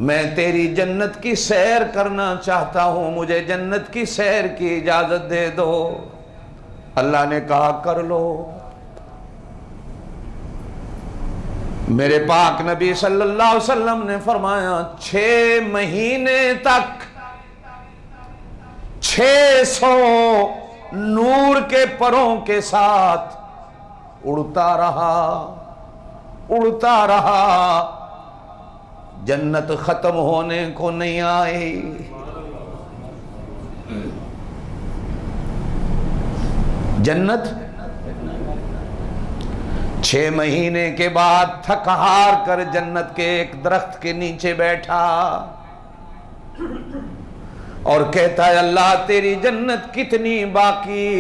میں تیری جنت کی سیر کرنا چاہتا ہوں، مجھے جنت کی سیر کی اجازت دے دو۔ اللہ نے کہا کر لو۔ میرے پاک نبی صلی اللہ علیہ وسلم نے فرمایا 6 مہینے تک 600 نور کے پروں کے ساتھ اڑتا رہا، جنت ختم ہونے کو نہیں آئی۔ جنت 6 مہینے کے بعد تھک ہار کر جنت کے ایک درخت کے نیچے بیٹھا اور کہتا ہے اللہ تیری جنت کتنی باقی؟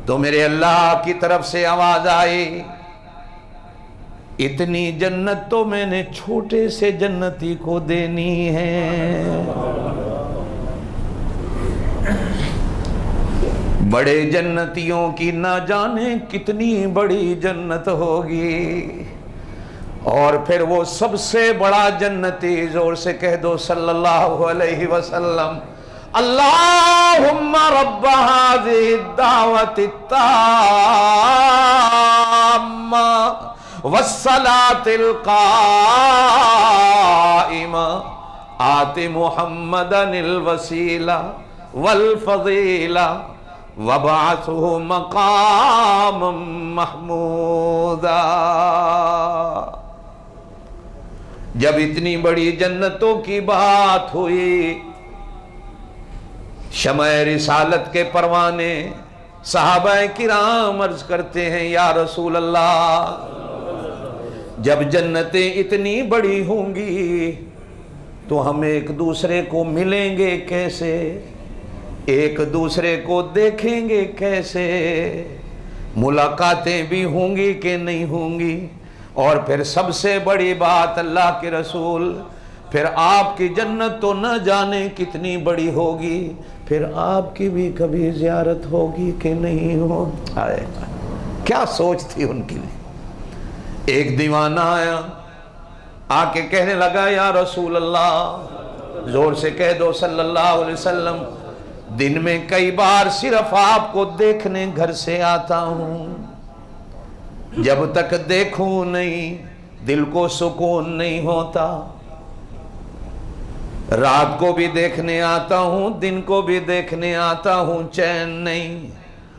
تو میرے اللہ کی طرف سے آواز آئی اتنی جنت تو میں نے چھوٹے سے جنتی کو دینی ہے، بڑے جنتیوں کی نہ جانے کتنی بڑی جنت ہوگی۔ اور پھر وہ سب سے بڑا جنتی زور سے کہہ دو صلی اللہ علیہ وسلم، اللہم رب هذه الدعوة التامة والصلاة القائمة آت محمدا الوسیلہ والفضیلہ وابعثه مقاما محمودا۔ جب اتنی بڑی جنتوں کی بات ہوئی، شمع رسالت کے پروانے صحابہ کرام عرض کرتے ہیں یا رسول اللہ جب جنتیں اتنی بڑی ہوں گی تو ہم ایک دوسرے کو ملیں گے کیسے، ایک دوسرے کو دیکھیں گے کیسے، ملاقاتیں بھی ہوں گی کہ نہیں ہوں گی؟ اور پھر سب سے بڑی بات اللہ کے رسول، پھر آپ کی جنت تو نہ جانے کتنی بڑی ہوگی، پھر آپ کی بھی کبھی زیارت ہوگی کہ نہیں ہوگی؟ کیا سوچ تھی ان کی۔ ایک دیوانہ آیا، آ کے کہنے لگا یا رسول اللہ، زور سے کہہ دو صلی اللہ علیہ وسلم، دن میں کئی بار صرف آپ کو دیکھنے گھر سے آتا ہوں، جب تک دیکھوں نہیں دل کو سکون نہیں ہوتا، رات کو بھی دیکھنے آتا ہوں دن کو بھی دیکھنے آتا ہوں، چین نہیں،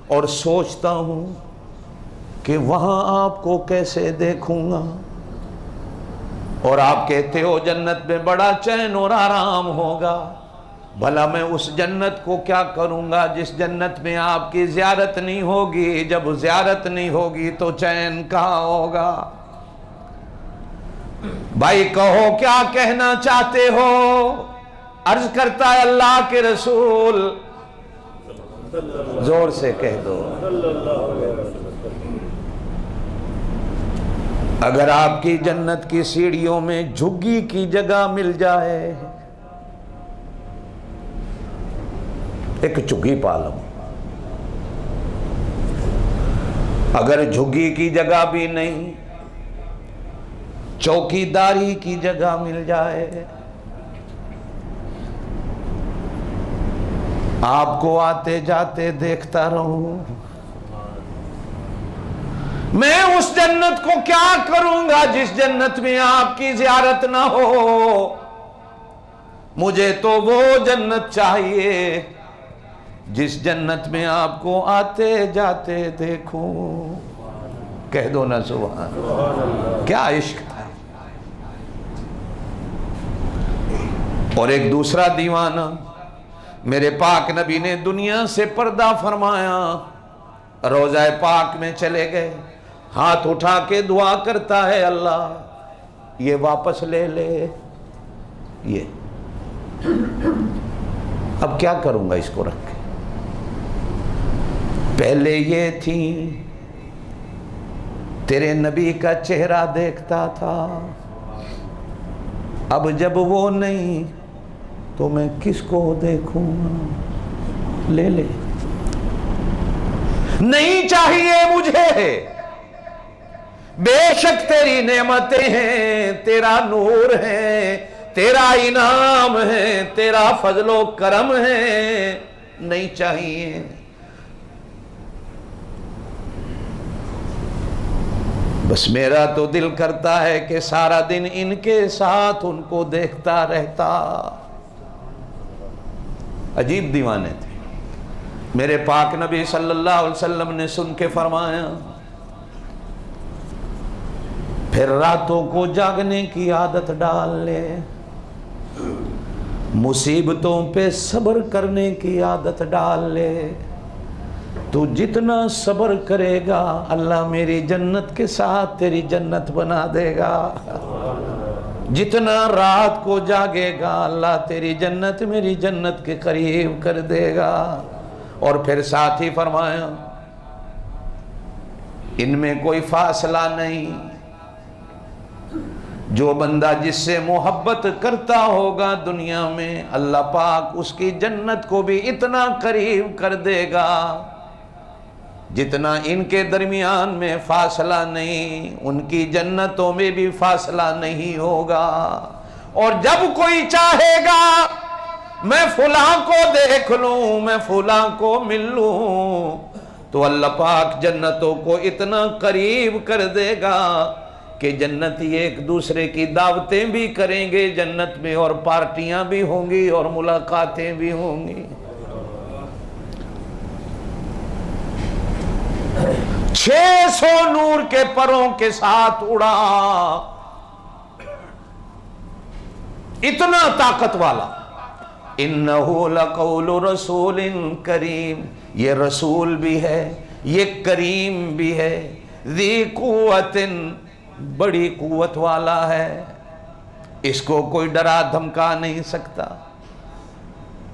اور سوچتا ہوں کہ وہاں آپ کو کیسے دیکھوں گا، اور آپ کہتے ہو جنت میں بڑا چین اور آرام ہوگا، بھلا میں اس جنت کو کیا کروں گا جس جنت میں آپ کی زیارت نہیں ہوگی؟ جب زیارت نہیں ہوگی تو چین کہاں ہوگا؟ بھائی کہو کیا کہنا چاہتے ہو؟ عرض کرتا ہے اللہ کے رسول، زور سے کہہ دو اگر آپ کی جنت کی سیڑھیوں میں جھگی کی جگہ مل جائے، ایک جھگی پالوں، اگر جھگی کی جگہ بھی نہیں چوکی داری کی جگہ مل جائے، آپ کو آتے جاتے دیکھتا رہوں، میں اس جنت کو کیا کروں گا جس جنت میں آپ کی زیارت نہ ہو؟ مجھے تو وہ جنت چاہیے جس جنت میں آپ کو آتے جاتے دیکھوں۔ کہہ دو نا سبحان اللہ، کیا عشق تھا۔ اور ایک دوسرا دیوانہ، میرے پاک نبی نے دنیا سے پردہ فرمایا، روضہ پاک میں چلے گئے، ہاتھ اٹھا کے دعا کرتا ہے اللہ یہ واپس لے لے. یہ اب کیا کروں گا اس کو رکھ کے؟ پہلے یہ تھی تیرے نبی کا چہرہ دیکھتا تھا، اب جب وہ نہیں تو میں کس کو دیکھوں گا؟ لے لے. نہیں چاہیے مجھے، بے شک تیری نعمتیں ہیں، تیرا نور ہے، تیرا انعام ہے، تیرا فضل و کرم ہے، نہیں چاہیے. بس میرا تو دل کرتا ہے کہ سارا دن ان کے ساتھ ان کو دیکھتا رہتا. عجیب دیوانے تھے. میرے پاک نبی صلی اللہ علیہ وسلم نے سن کے فرمایا پھر راتوں کو جاگنے کی عادت ڈال لے، مصیبتوں پہ صبر کرنے کی عادت ڈال لے. تو جتنا صبر کرے گا اللہ میری جنت کے ساتھ تیری جنت بنا دے گا. جتنا رات کو جاگے گا اللہ تیری جنت میری جنت کے قریب کر دے گا. اور پھر ساتھ ہی فرمایا ان میں کوئی فاصلہ نہیں، جو بندہ جس سے محبت کرتا ہوگا دنیا میں اللہ پاک اس کی جنت کو بھی اتنا قریب کر دے گا جتنا ان کے درمیان میں فاصلہ نہیں، ان کی جنتوں میں بھی فاصلہ نہیں ہوگا. اور جب کوئی چاہے گا میں فلاں کو دیکھ لوں، میں فلاں کو مل لوں، تو اللہ پاک جنتوں کو اتنا قریب کر دے گا کہ جنتی ایک دوسرے کی دعوتیں بھی کریں گے جنت میں، اور پارٹیاں بھی ہوں گی اور ملاقاتیں بھی ہوں گی. 600 نور کے پروں کے ساتھ اڑا، اتنا طاقت والا. انہو لقول رسول کریم، یہ رسول بھی ہے یہ کریم بھی ہے. ذی قوت، بڑی قوت والا ہے، اس کو کوئی ڈرا دھمکا نہیں سکتا.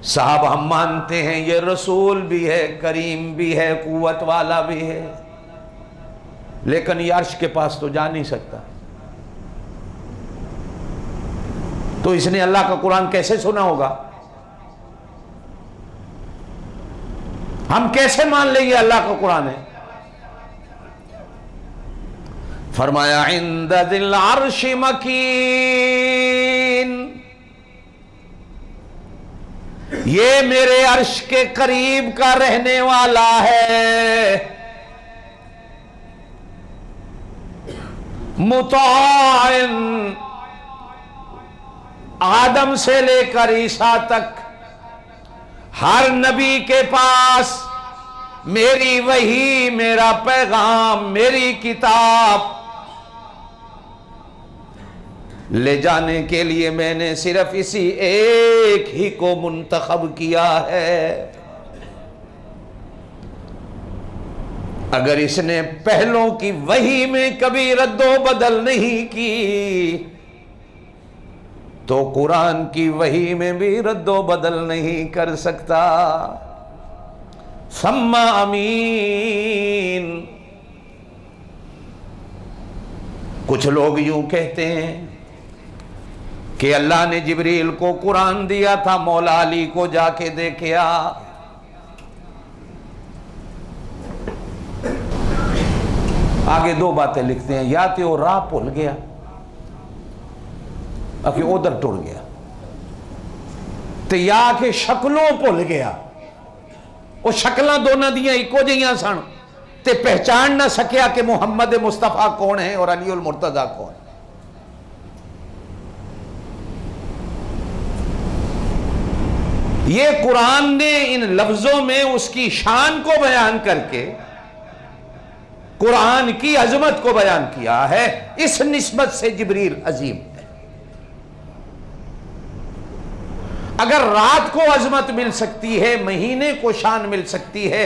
صاحب ہم مانتے ہیں یہ رسول بھی ہے کریم بھی ہے قوت والا بھی ہے، لیکن یہ عرش کے پاس تو جا نہیں سکتا. تو اس نے اللہ کا قرآن کیسے سنا ہوگا؟ ہم کیسے مان لیں گے اللہ کا قرآن ہے؟ فرمایا عند ذی العرش مکین، یہ میرے عرش کے قریب کا رہنے والا ہے. مطاع، آدم سے لے کر عیسیٰ تک ہر نبی کے پاس میری وحی، میرا پیغام، میری کتاب لے جانے کے لیے میں نے صرف اسی ایک ہی کو منتخب کیا ہے. اگر اس نے پہلوں کی وحی میں کبھی رد و بدل نہیں کی تو قرآن کی وحی میں بھی رد و بدل نہیں کر سکتا. ثم امین. کچھ لوگ یوں کہتے ہیں کہ اللہ نے جبریل کو قرآن دیا تھا، مولا علی کو جا کے دیکھا. آگے دو باتیں لکھتے ہیں، یا تو وہ راہ بھول گیا کہ ادھر ٹر گیا، تو یا کہ شکلوں بھول گیا. وہ شکلاں دونوں دیاں ایکو جہیاں سن تے پہچان نہ سکیا کہ محمد مصطفیٰ کون ہے اور علی المرتضیٰ کون ہے. یہ قرآن نے ان لفظوں میں اس کی شان کو بیان کر کے قرآن کی عظمت کو بیان کیا ہے. اس نسبت سے جبریل عظیم ہے. اگر رات کو عظمت مل سکتی ہے، مہینے کو شان مل سکتی ہے،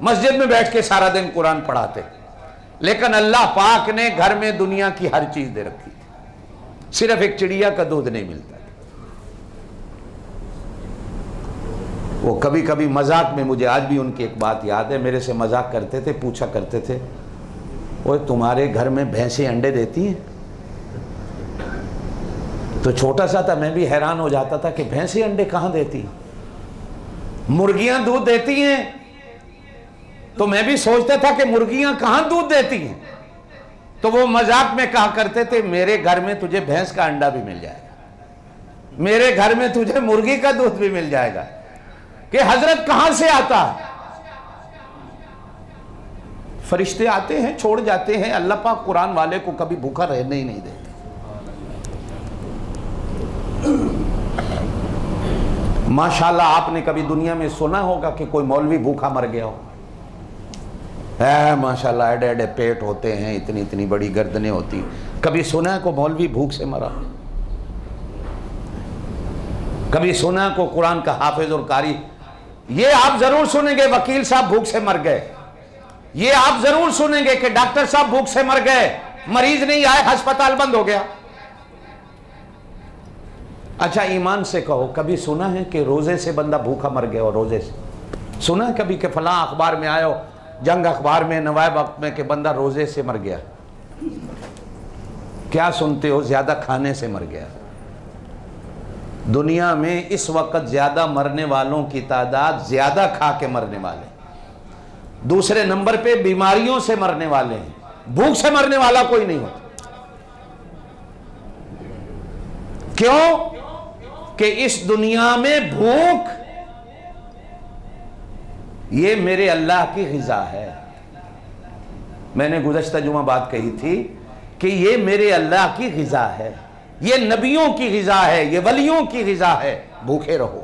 مسجد میں بیٹھ کے سارا دن قرآن پڑھاتے، لیکن اللہ پاک نے گھر میں دنیا کی ہر چیز دے رکھی، صرف ایک چڑیا کا دودھ نہیں ملتا۔ وہ کبھی کبھی مذاق میں، مجھے آج بھی ان کی ایک بات یاد ہے، میرے سے مذاق کرتے تھے، پوچھا کرتے تھے، وہ تمہارے گھر میں بھینسیں انڈے دیتی ہیں؟ تو چھوٹا سا تھا، میں بھی حیران ہو جاتا تھا کہ بھینسیں انڈے کہاں دیتی ہیں؟ مرغیاں دودھ دیتی ہیں؟ تو میں بھی سوچتا تھا کہ مرغیاں کہاں دودھ دیتی ہیں؟ تو وہ مذاق میں کہا کرتے تھے میرے گھر میں تجھے بھینس کا انڈا بھی مل جائے گا، میرے گھر میں تجھے مرغی کا دودھ بھی مل جائے گا۔ کہ حضرت کہاں سے آتا ہے؟ فرشتے آتے ہیں، چھوڑ جاتے ہیں، اللہ پاک قرآن والے کو کبھی بھوکا رہنے ہی نہیں دیتے۔ ماشاءاللہ آپ نے کبھی دنیا میں سنا ہوگا کہ کوئی مولوی بھوکا مر گیا ہو؟ ماشاءاللہ ایڈے ایڈے پیٹ ہوتے ہیں، اتنی اتنی بڑی گردنیں ہوتی، کبھی سنا ہے کوئی مولوی بھوک سے مرا؟ کبھی سنا ہے کوئی قرآن کا حافظ اور قاری؟ یہ آپ ضرور سنیں گے وکیل صاحب بھوک سے مر گئے، یہ آپ ضرور سنیں گے کہ ڈاکٹر صاحب بھوک سے مر گئے، مریض نہیں آئے، ہسپتال بند ہو گیا۔ اچھا ایمان سے کہو، کبھی سنا ہے کہ روزے سے بندہ بھوکا مر گیا؟ اور روزے سے سنا ہے کبھی کہ فلاں اخبار میں آیا ہو، جنگ اخبار میں، نوائب وقت میں، کہ بندہ روزے سے مر گیا؟ کیا سنتے ہو؟ زیادہ کھانے سے مر گیا۔ دنیا میں اس وقت زیادہ مرنے والوں کی تعداد زیادہ کھا کے مرنے والے، دوسرے نمبر پہ بیماریوں سے مرنے والے ہیں، بھوک سے مرنے والا کوئی نہیں ہوتا۔ کیوں؟ کہ اس دنیا میں بھوک یہ میرے اللہ کی غذا ہے۔ میں نے گزشتہ جمعہ بات کہی تھی کہ یہ میرے اللہ کی غذا ہے، یہ نبیوں کی غذا ہے، یہ ولیوں کی غذا ہے، بھوکے رہو۔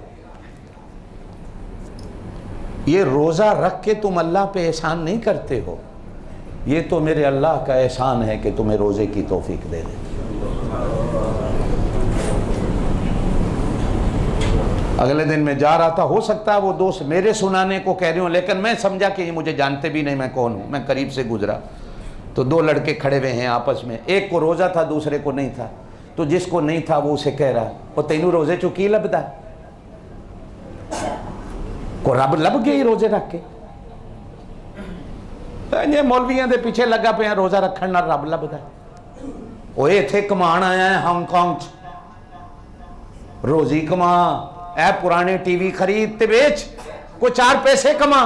یہ روزہ رکھ کے تم اللہ پہ احسان نہیں کرتے ہو، یہ تو میرے اللہ کا احسان ہے کہ تمہیں روزے کی توفیق دے دے۔ اگلے دن میں جا رہا تھا، ہو سکتا ہے وہ دوست میرے سنانے کو کہہ رہے ہوں، لیکن میں سمجھا کہ یہ مجھے جانتے بھی نہیں میں کون ہوں۔ میں قریب سے گزرا تو دو لڑکے کھڑے ہوئے ہیں آپس میں، ایک کو روزہ تھا دوسرے کو نہیں تھا، تو جس کو نہیں تھا وہ اسے کہہ رہا وہ تینوں روزے چکی لبدا کو رب لب گئی روزے رکھ کے، یہ مولویاں دے پیچھے لگا پہ ہیں روزہ رکھن نہ رب لبدا، وہ اتھے کمان آیا ہے ہانگ کانگ چ، روزی کما، اے پرانے ٹی وی خرید تے بیچ، کوئی چار پیسے کما،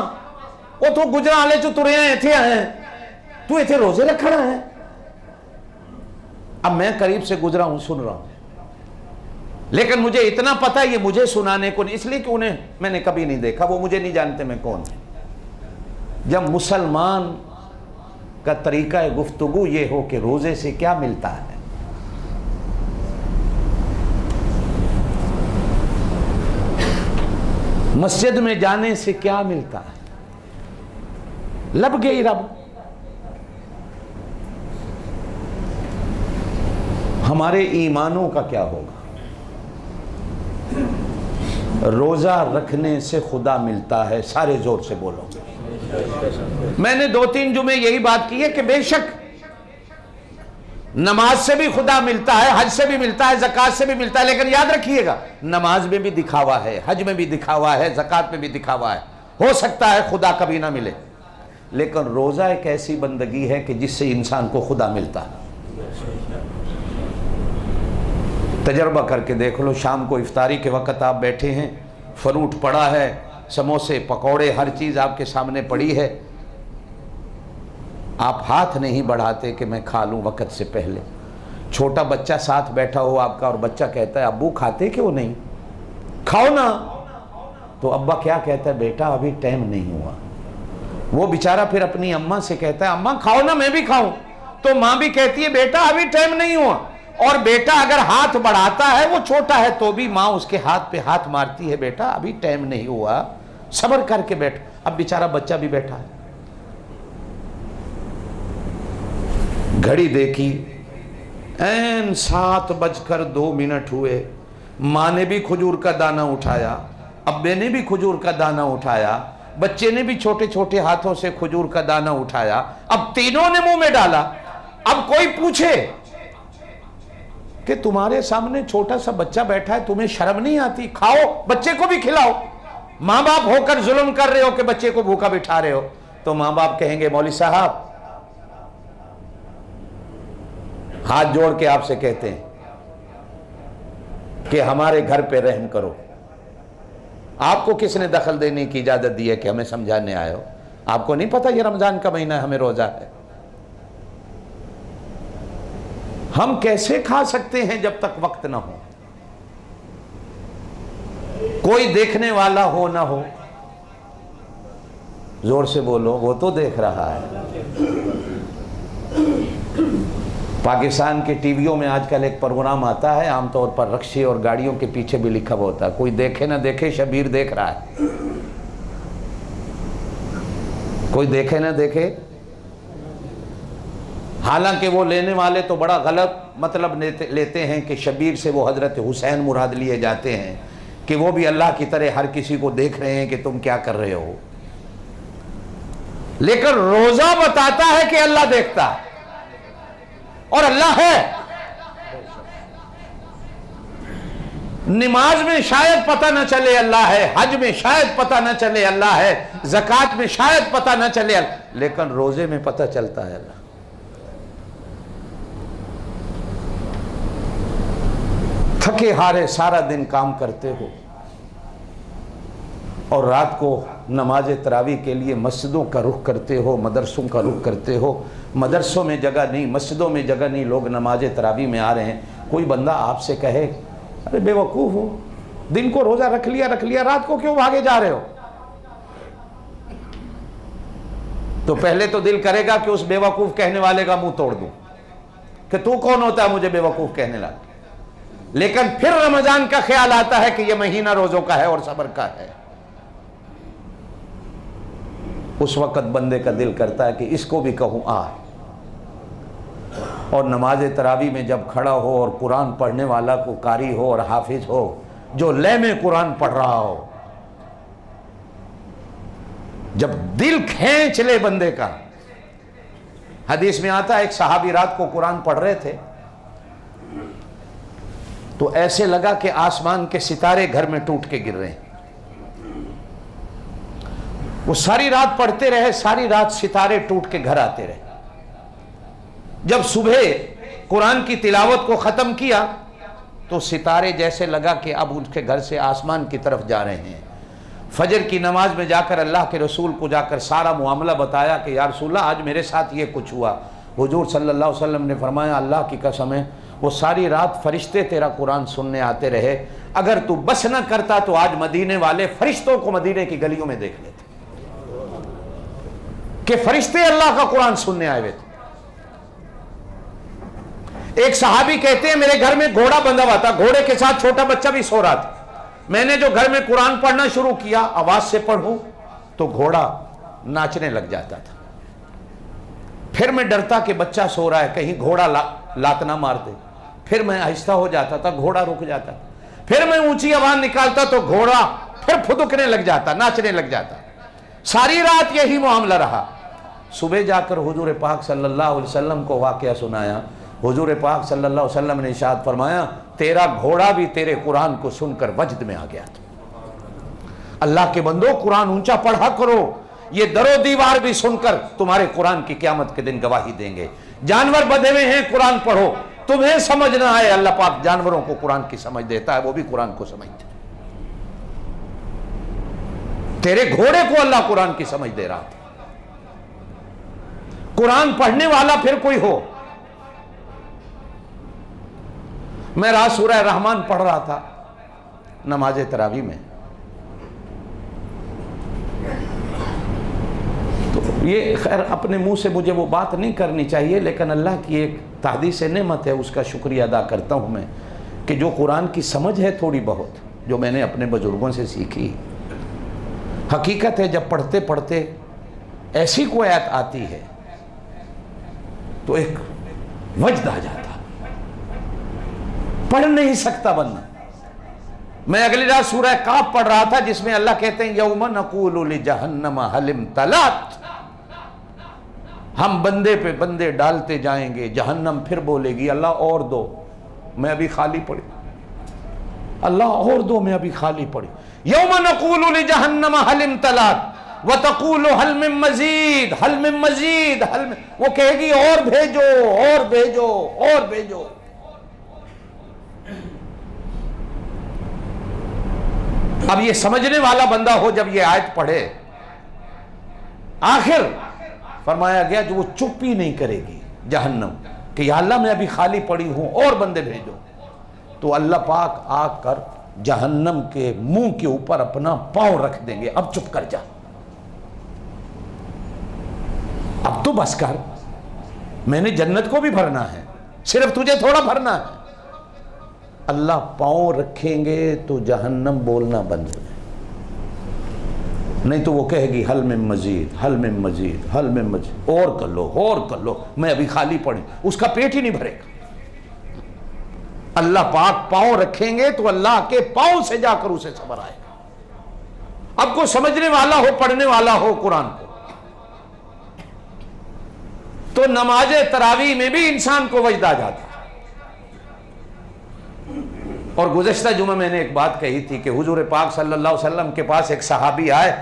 وہ تو گجرا والے چ ترے ہیں اتھے آئے ہیں، تو اتھے روزے رکھنا ہے۔ اب میں قریب سے گزرا ہوں، سن رہا ہوں، لیکن مجھے اتنا پتا یہ مجھے سنانے کو نہیں، اس لیے کہ انہیں میں نے کبھی نہیں دیکھا، وہ مجھے نہیں جانتے میں کون ہوں۔ جب مسلمان کا طریقہ گفتگو یہ ہو کہ روزے سے کیا ملتا ہے، مسجد میں جانے سے کیا ملتا ہے، لب گئی رب، ہمارے ایمانوں کا کیا ہوگا؟ روزہ رکھنے سے خدا ملتا ہے، سارے زور سے بولو۔ میں نے 2-3 جمعے یہی بات کی ہے کہ بے شک نماز سے بھی خدا ملتا ہے، حج سے بھی ملتا ہے، زکوٰۃ سے بھی ملتا ہے، لیکن یاد رکھیے گا نماز میں بھی دکھاوا ہے، حج میں بھی دکھاوا ہے، زکوٰۃ میں بھی دکھاوا ہے، ہو سکتا ہے خدا کبھی نہ ملے، لیکن روزہ ایک ایسی بندگی ہے کہ جس سے انسان کو خدا ملتا ہے۔ تجربہ کر کے دیکھ لو، شام کو افطاری کے وقت آپ بیٹھے ہیں، فروٹ پڑا ہے، سموسے پکوڑے ہر چیز آپ کے سامنے پڑی ہے، آپ ہاتھ نہیں بڑھاتے کہ میں کھا لوں وقت سے پہلے۔ چھوٹا بچہ ساتھ بیٹھا ہو آپ کا اور بچہ کہتا ہے ابو کھاتے کیوں نہیں، کھاؤ نا، تو ابا کیا کہتا ہے بیٹا ابھی ٹائم نہیں ہوا، وہ بیچارہ پھر اپنی اماں سے کہتا ہے اماں کھاؤ نا میں بھی کھاؤں، تو ماں بھی کہتی ہے بیٹا ابھی ٹائم نہیں ہوا، اور بیٹا اگر ہاتھ بڑھاتا ہے وہ چھوٹا ہے تو بھی ماں اس کے ہاتھ پہ ہاتھ مارتی ہے، بیٹا ابھی ٹائم نہیں ہوا، صبر کر کے بیٹھ۔ اب بیچارہ بچہ بھی بیٹھا ہے، گھڑی دیکھی، این 7:02 ہوئے، ماں نے بھی کھجور کا دانہ اٹھایا، ابے نے بھی کھجور کا دانہ اٹھایا، بچے نے بھی چھوٹے چھوٹے ہاتھوں سے کھجور کا دانہ اٹھایا، اب تینوں نے منہ میں ڈالا۔ اب کوئی پوچھے کہ تمہارے سامنے چھوٹا سا بچہ بیٹھا ہے، تمہیں شرم نہیں آتی؟ کھاؤ، بچے کو بھی کھلاؤ۔ ماں باپ ہو کر ظلم کر رہے ہو کہ بچے کو بھوکا بٹھا رہے ہو، تو ماں باپ کہیں گے مولوی صاحب ہاتھ جوڑ کے آپ سے کہتے ہیں کہ ہمارے گھر پہ رحم کرو۔ آپ کو کس نے دخل دینے کی اجازت دی ہے کہ ہمیں سمجھانے آئے ہو؟ آپ کو نہیں پتا یہ رمضان کا مہینہ ہے، ہمیں روزہ ہے؟ ہم کیسے کھا سکتے ہیں جب تک وقت نہ ہو، کوئی دیکھنے والا ہو نہ ہو؟ زور سے بولو، وہ تو دیکھ رہا ہے۔ پاکستان کے ٹی ویوں میں آج کل ایک پروگرام آتا ہے، عام طور پر رکشے اور گاڑیوں کے پیچھے بھی لکھا ہوتا ہے، کوئی دیکھے نہ دیکھے شبیر دیکھ رہا ہے۔ کوئی دیکھے نہ دیکھے، حالانکہ وہ لینے والے تو بڑا غلط مطلب لیتے ہیں کہ شبیر سے وہ حضرت حسین مراد لیے جاتے ہیں، کہ وہ بھی اللہ کی طرح ہر کسی کو دیکھ رہے ہیں کہ تم کیا کر رہے ہو۔ لیکن روزہ بتاتا ہے کہ اللہ دیکھتا ہے اور اللہ ہے۔ نماز میں شاید پتہ نہ چلے اللہ ہے، حج میں شاید پتہ نہ چلے اللہ ہے، زکوٰۃ میں شاید پتہ نہ چلے، لیکن روزے میں پتہ چلتا ہے اللہ۔ تھکے ہارے سارا دن کام کرتے ہو اور رات کو نماز تراویح کے لیے مسجدوں کا رخ کرتے ہو، مدرسوں کا رخ کرتے ہو، مدرسوں میں جگہ نہیں، مسجدوں میں جگہ نہیں، لوگ نماز تراویح میں آ رہے ہیں۔ کوئی بندہ آپ سے کہے ارے بے وقوف ہو، دن کو روزہ رکھ لیا، رات کو کیوں بھاگے جا رہے ہو؟ تو پہلے تو دل کرے گا کہ اس بے وقوف کہنے والے کا منہ توڑ دوں کہ تو کون ہوتا ہے مجھے بے وقوف کہنے لگا۔ لیکن پھر رمضان کا خیال آتا ہے کہ یہ مہینہ روزوں کا ہے اور صبر کا ہے۔ اس وقت بندے کا دل کرتا ہے کہ اس کو بھی کہوں آ، اور نماز تراویح میں جب کھڑا ہو اور قرآن پڑھنے والا کو قاری ہو اور حافظ ہو جو لے میں قرآن پڑھ رہا ہو، جب دل کھینچ لے بندے کا۔ حدیث میں آتا ہے ایک صحابی رات کو قرآن پڑھ رہے تھے تو ایسے لگا کہ آسمان کے ستارے گھر میں ٹوٹ کے گر رہے ہیں۔ وہ ساری رات پڑھتے رہے، ساری رات ستارے ٹوٹ کے گھر آتے رہے۔ جب صبح قرآن کی تلاوت کو ختم کیا تو ستارے جیسے لگا کہ اب ان کے گھر سے آسمان کی طرف جا رہے ہیں۔ فجر کی نماز میں جا کر اللہ کے رسول کو جا کر سارا معاملہ بتایا کہ یا رسول اللہ آج میرے ساتھ یہ کچھ ہوا۔ حضور صلی اللہ علیہ وسلم نے فرمایا اللہ کی قسم ہے وہ ساری رات فرشتے تیرا قرآن سننے آتے رہے، اگر تو بس نہ کرتا تو آج مدینے والے فرشتوں کو مدینے کی گلیوں میں دیکھ لیتے کہ فرشتے اللہ کا قرآن سننے آئے ہوئے تھے۔ ایک صحابی کہتے ہیں میرے گھر میں گھوڑا بندھا ہوا تھا، گھوڑے کے ساتھ چھوٹا بچہ بھی سو رہا تھا۔ میں نے جو گھر میں قرآن پڑھنا شروع کیا، آواز سے پڑھوں تو گھوڑا ناچنے لگ جاتا تھا۔ پھر میں ڈرتا کہ بچہ سو رہا ہے کہیں گھوڑا لات نہ مار دے، پھر میں آہستہ ہو جاتا تھا، گھوڑا رک جاتا، پھر میں اونچی آواز نکالتا تو گھوڑا پھر پھدکنے لگ جاتا، ناچنے لگ جاتا۔ ساری رات یہی معاملہ رہا۔ صبح جا کر حضور پاک صلی اللہ علیہ وسلم کو واقعہ سنایا۔ حضور پاک صلی اللہ علیہ وسلم نے ارشاد فرمایا تیرا گھوڑا بھی تیرے قرآن کو سن کر وجد میں آ گیا تھا۔ اللہ کے بندو قرآن اونچا پڑھا کرو، یہ در و دیوار بھی سن کر تمہارے قرآن کی قیامت کے دن گواہی دیں گے۔ جانور بدھے ہوئے ہیں قرآن پڑھو، تمہیں سمجھ نہ آئے اللہ پاک جانوروں کو قرآن کی سمجھ دیتا ہے، وہ بھی قرآن کو سمجھتے ہیں۔ تیرے گھوڑے کو اللہ قرآن کی سمجھ دے رہا تھا۔ قرآن پڑھنے والا پھر کوئی ہو۔ میں رات سورہ رحمان پڑھ رہا تھا نماز تراویح میں، تو یہ خیر اپنے منہ سے مجھے وہ بات نہیں کرنی چاہیے، لیکن اللہ کی ایک تحدیث نعمت ہے، اس کا شکریہ ادا کرتا ہوں میں کہ جو قرآن کی سمجھ ہے تھوڑی بہت جو میں نے اپنے بزرگوں سے سیکھی۔ حقیقت ہے جب پڑھتے پڑھتے ایسی کوئی آیت آتی ہے تو ایک وجد آ جاتا، پڑھ نہیں سکتا بندہ، میں اگلی رات سورہ کاف پڑھ رہا تھا جس میں اللہ کہتے ہیں یوم نقول لجہنم حل امتلأت، ہم بندے پہ بندے ڈالتے جائیں گے، جہنم پھر بولے گی اللہ اور دو، میں ابھی خالی پڑی، اللہ اور دو، میں ابھی خالی پڑی۔ یوم نقول لجہنم حل امتلأت وتقول حل من مزید، حل من مزید، حل من، وہ کہے گی اور بھیجو اور بھیجو اور بھیجو۔ اب یہ سمجھنے والا بندہ ہو جب یہ آیت پڑھے، آخر فرمایا گیا جو وہ چپ ہی نہیں کرے گی جہنم کہ یا اللہ میں ابھی خالی پڑی ہوں اور بندے بھیجو، تو اللہ پاک آ کر جہنم کے منہ کے اوپر اپنا پاؤں رکھ دیں گے، اب چپ کر جا، اب تو بس کر، میں نے جنت کو بھی بھرنا ہے، صرف تجھے تھوڑا بھرنا ہے۔ اللہ پاؤں رکھیں گے تو جہنم بولنا بند ہو جائے، نہیں تو وہ کہے گی حل من مزید، حل من مزید، حل من مزید، اور کر لو اور کر لو، میں ابھی خالی پڑی، اس کا پیٹ ہی نہیں بھرے گا۔ اللہ پاک پاؤں رکھیں گے تو اللہ کے پاؤں سے جا کر اسے صبر آئے گا۔ اب کو سمجھنے والا ہو، پڑھنے والا ہو قرآن کو، تو نماز تراویح میں بھی انسان کو وجد آ جاتا ہے۔ اور گزشتہ جمعہ میں نے ایک بات کہی تھی کہ حضور پاک صلی اللہ علیہ وسلم کے پاس ایک صحابی آئے،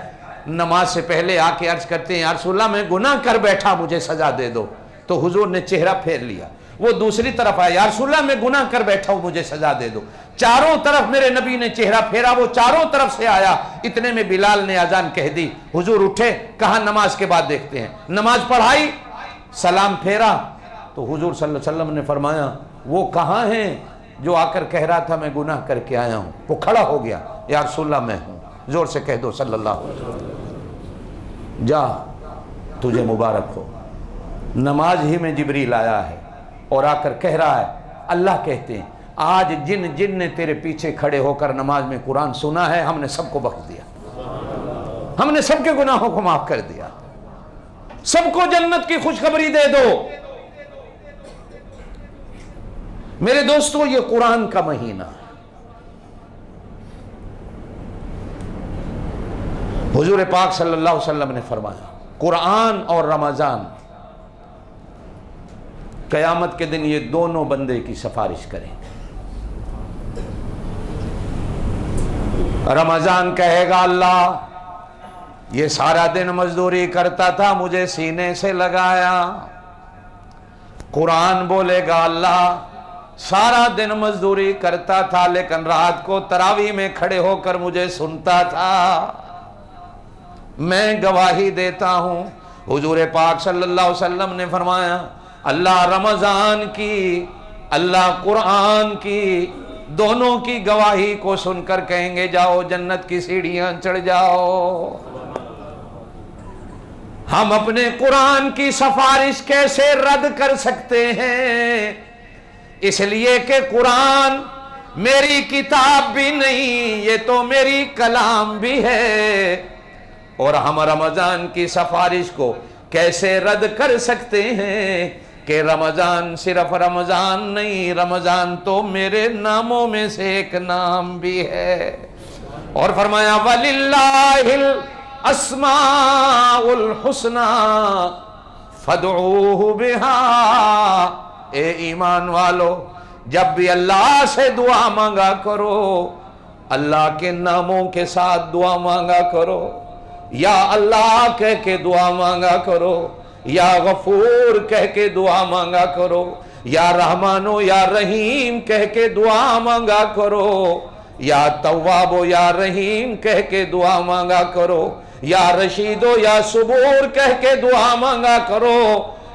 نماز سے پہلے آ کے عرض کرتے ہیں یا رسول اللہ میں گناہ کر بیٹھا، مجھے سزا دے دو، تو حضور نے چہرہ پھیر لیا۔ وہ دوسری طرف آیا، یا رسول اللہ میں گناہ کر بیٹھا ہوں، مجھے سزا دے دو۔ چاروں طرف میرے نبی نے چہرہ پھیرا، وہ چاروں طرف سے آیا، اتنے میں بلال نے اذان کہہ دی، حضور اٹھے، کہا نماز کے بعد دیکھتے ہیں، نماز پڑھائی، سلام پھیرا، تو حضور صلی اللہ علیہ وسلم نے فرمایا وہ کہاں ہیں جو آ کر کہہ رہا تھا میں گناہ کر کے آیا ہوں؟ وہ کھڑا ہو گیا، یا رسول اللہ میں ہوں، زور سے کہہ دو صلی اللہ علیہ وسلم، جا تجھے مبارک ہو، نماز ہی میں جبریل آیا ہے اور آ کر کہہ رہا ہے، اللہ کہتے ہیں آج جن نے تیرے پیچھے کھڑے ہو کر نماز میں قرآن سنا ہے، ہم نے سب کو بخش دیا، ہم نے سب کے گناہوں کو معاف کر دیا، سب کو جنت کی خوشخبری دے دو۔ میرے دوستو یہ قرآن کا مہینہ ہے، حضور پاک صلی اللہ علیہ وسلم نے فرمایا قرآن اور رمضان قیامت کے دن یہ دونوں بندے کی سفارش کریں گے۔ رمضان کہے گا اللہ یہ سارا دن مزدوری کرتا تھا، مجھے سینے سے لگایا۔ قرآن بولے گا اللہ سارا دن مزدوری کرتا تھا لیکن رات کو تراویح میں کھڑے ہو کر مجھے سنتا تھا، میں گواہی دیتا ہوں۔ حضور پاک صلی اللہ علیہ وسلم نے فرمایا اللہ رمضان کی، اللہ قرآن کی، دونوں کی گواہی کو سن کر کہیں گے جاؤ جنت کی سیڑھیاں چڑھ جاؤ۔ ہم اپنے قرآن کی سفارش کیسے رد کر سکتے ہیں؟ اس لیے کہ قرآن میری کتاب بھی نہیں، یہ تو میری کلام بھی ہے، اور ہم رمضان کی سفارش کو کیسے رد کر سکتے ہیں کہ رمضان صرف رمضان نہیں، رمضان تو میرے ناموں میں سے ایک نام بھی ہے۔ اور فرمایا وَلِلَّهِ الْأَسْمَاءُ الْحُسْنَى فَادْعُوهُ بِهَا۔ اے ایمان والو جب بھی اللہ سے دعا مانگا کرو، اللہ کے ناموں کے ساتھ دعا مانگا کرو، یا اللہ کہہ کے دعا مانگا کرو، یا غفور کہہ کے دعا مانگا کرو، یا رحمانو یا رحیم کہہ کے دعا مانگا کرو، یا توابو یا رحیم کہہ کے دعا مانگا کرو، یا رشیدو یا صبور کہہ کے دعا مانگا کرو،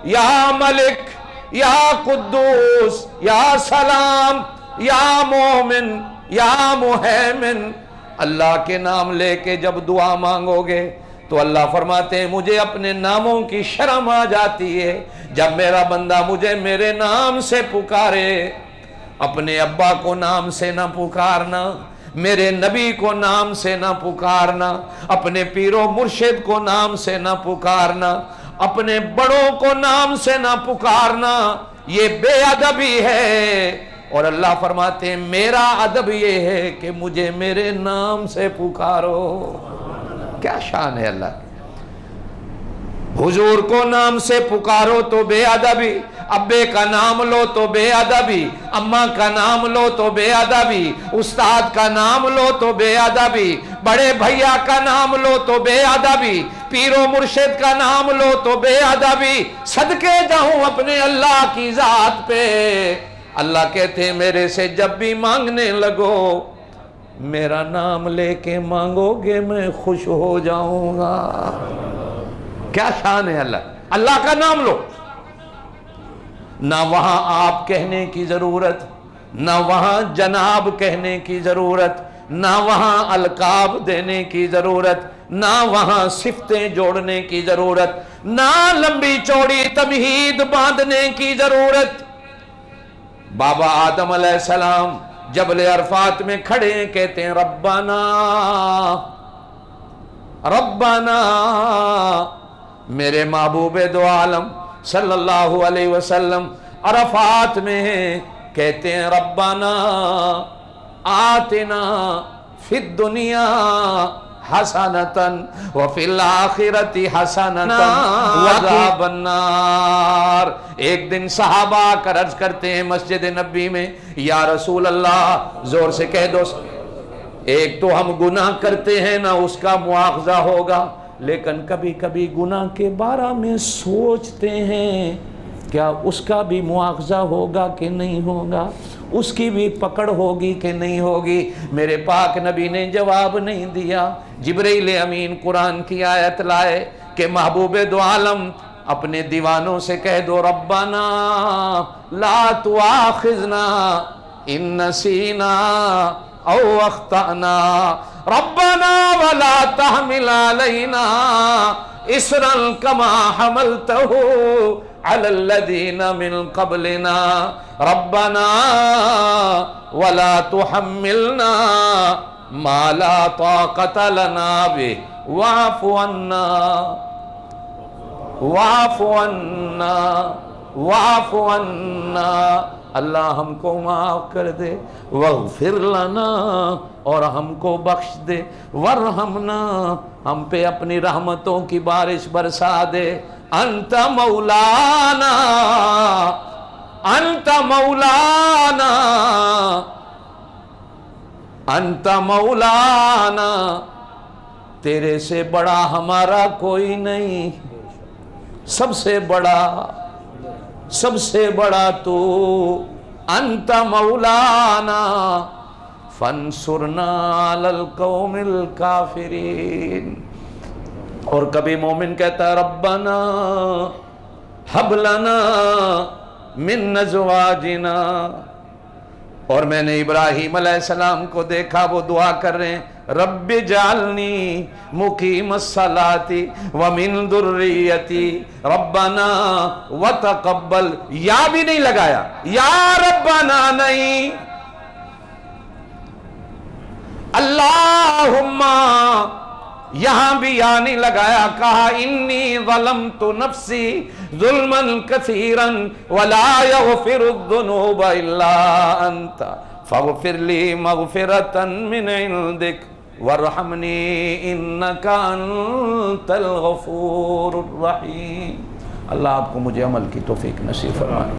یا ملک یا قدوس یا سلام یا مومن یا مہیمن، اللہ کے نام لے کے جب دعا مانگو گے تو اللہ فرماتے ہیں مجھے اپنے ناموں کی شرم آ جاتی ہے جب میرا بندہ مجھے میرے نام سے پکارے۔ اپنے ابا کو نام سے نہ پکارنا، میرے نبی کو نام سے نہ پکارنا، اپنے پیر و مرشد کو نام سے نہ پکارنا، اپنے بڑوں کو نام سے نہ پکارنا، یہ بے ادبی ہے۔ اور اللہ فرماتے ہیں میرا ادب یہ ہے کہ مجھے میرے نام سے پکارو۔ کیا شان ہے اللہ کی۔ حضور کو نام سے پکارو تو بے ادبی، ابے کا نام لو تو بے ادبی، اماں کا نام لو تو بے ادبی، استاد کا نام لو تو بے ادبی، بڑے بھیا کا نام لو تو بے ادبی، پیر و مرشد کا نام لو تو بے ادبی۔ صدقے جاؤں اپنے اللہ کی ذات پہ، اللہ کہتے ہیں میرے سے جب بھی مانگنے لگو میرا نام لے کے مانگو گے میں خوش ہو جاؤں گا۔ کیا شان ہے اللہ کا نام لو، نہ وہاں آپ کہنے کی ضرورت، نہ وہاں جناب کہنے کی ضرورت، نہ وہاں القاب دینے کی ضرورت، نہ وہاں صفتیں جوڑنے کی ضرورت، نہ لمبی چوڑی تمہید باندھنے کی ضرورت۔ بابا آدم علیہ السلام جبل عرفات میں کھڑے ہیں، کہتے ہیں ربنا ربنا، میرے محبوب دو عالم صلی اللہ علیہ وسلم عرفات میں ہیں، کہتے ہیں ربنا آتنا فی الدنیا حسنتاً وفی الآخرت حسنتاً وعذاب النار۔ ایک دن صحابہ آ کر عرض کرتے ہیں مسجد نبی میں، یا رسول اللہ، زور سے کہہ دو، ایک تو ہم گناہ کرتے ہیں نہ اس کا مواخذہ ہوگا، لیکن کبھی کبھی گناہ کے بارے میں سوچتے ہیں کیا اس کا بھی مواخذہ ہوگا کہ نہیں ہوگا، اس کی بھی پکڑ ہوگی کہ نہیں ہوگی۔ میرے پاک نبی نے جواب نہیں دیا۔ جبرائیل امین قرآن کی آیت لائے کہ محبوب دو عالم اپنے دیوانوں سے کہہ دو ربنا لا تواخذنا ان نسینا او اخطأنا ربنا ولا تحمل علينا اسرا كما حملته على الذين من قبلنا ربنا ولا تحملنا ما لا طاقة لنا به واعف عنا واعف عنا واعف عنا۔ اللہ ہم کو معاف کر دے، واغفر لنا، اور ہم کو بخش دے، ورحمنا، ہم پہ اپنی رحمتوں کی بارش برسا دے۔ انت مولانا انت مولانا انت مولانا، تیرے سے بڑا ہمارا کوئی نہیں، سب سے بڑا تو، انت مولانا فانصرنا علی القوم الکافرین۔ اور کبھی مومن کہتا ہے ربنا ہب لنا من ازواجنا، اور میں نے ابراہیم علیہ السلام کو دیکھا وہ دعا کر رہے ہیں رب جعلنی مقیم الصلاۃ ومن ذریتی ربنا وتقبل، یا بھی نہیں لگایا، یا ربنا نہیں، اللہم یہاں بھی یا نہیں لگایا، کہا انی ظلمت نفسی ظلما کثیرا ولا یغفر الذنوب الا انت فاغفر لی مغفرتا من عندک وارحمنی انک انت الغفور الرحیم۔ اللہ آپ کو مجھے عمل کی توفیق نصیب فرمائے۔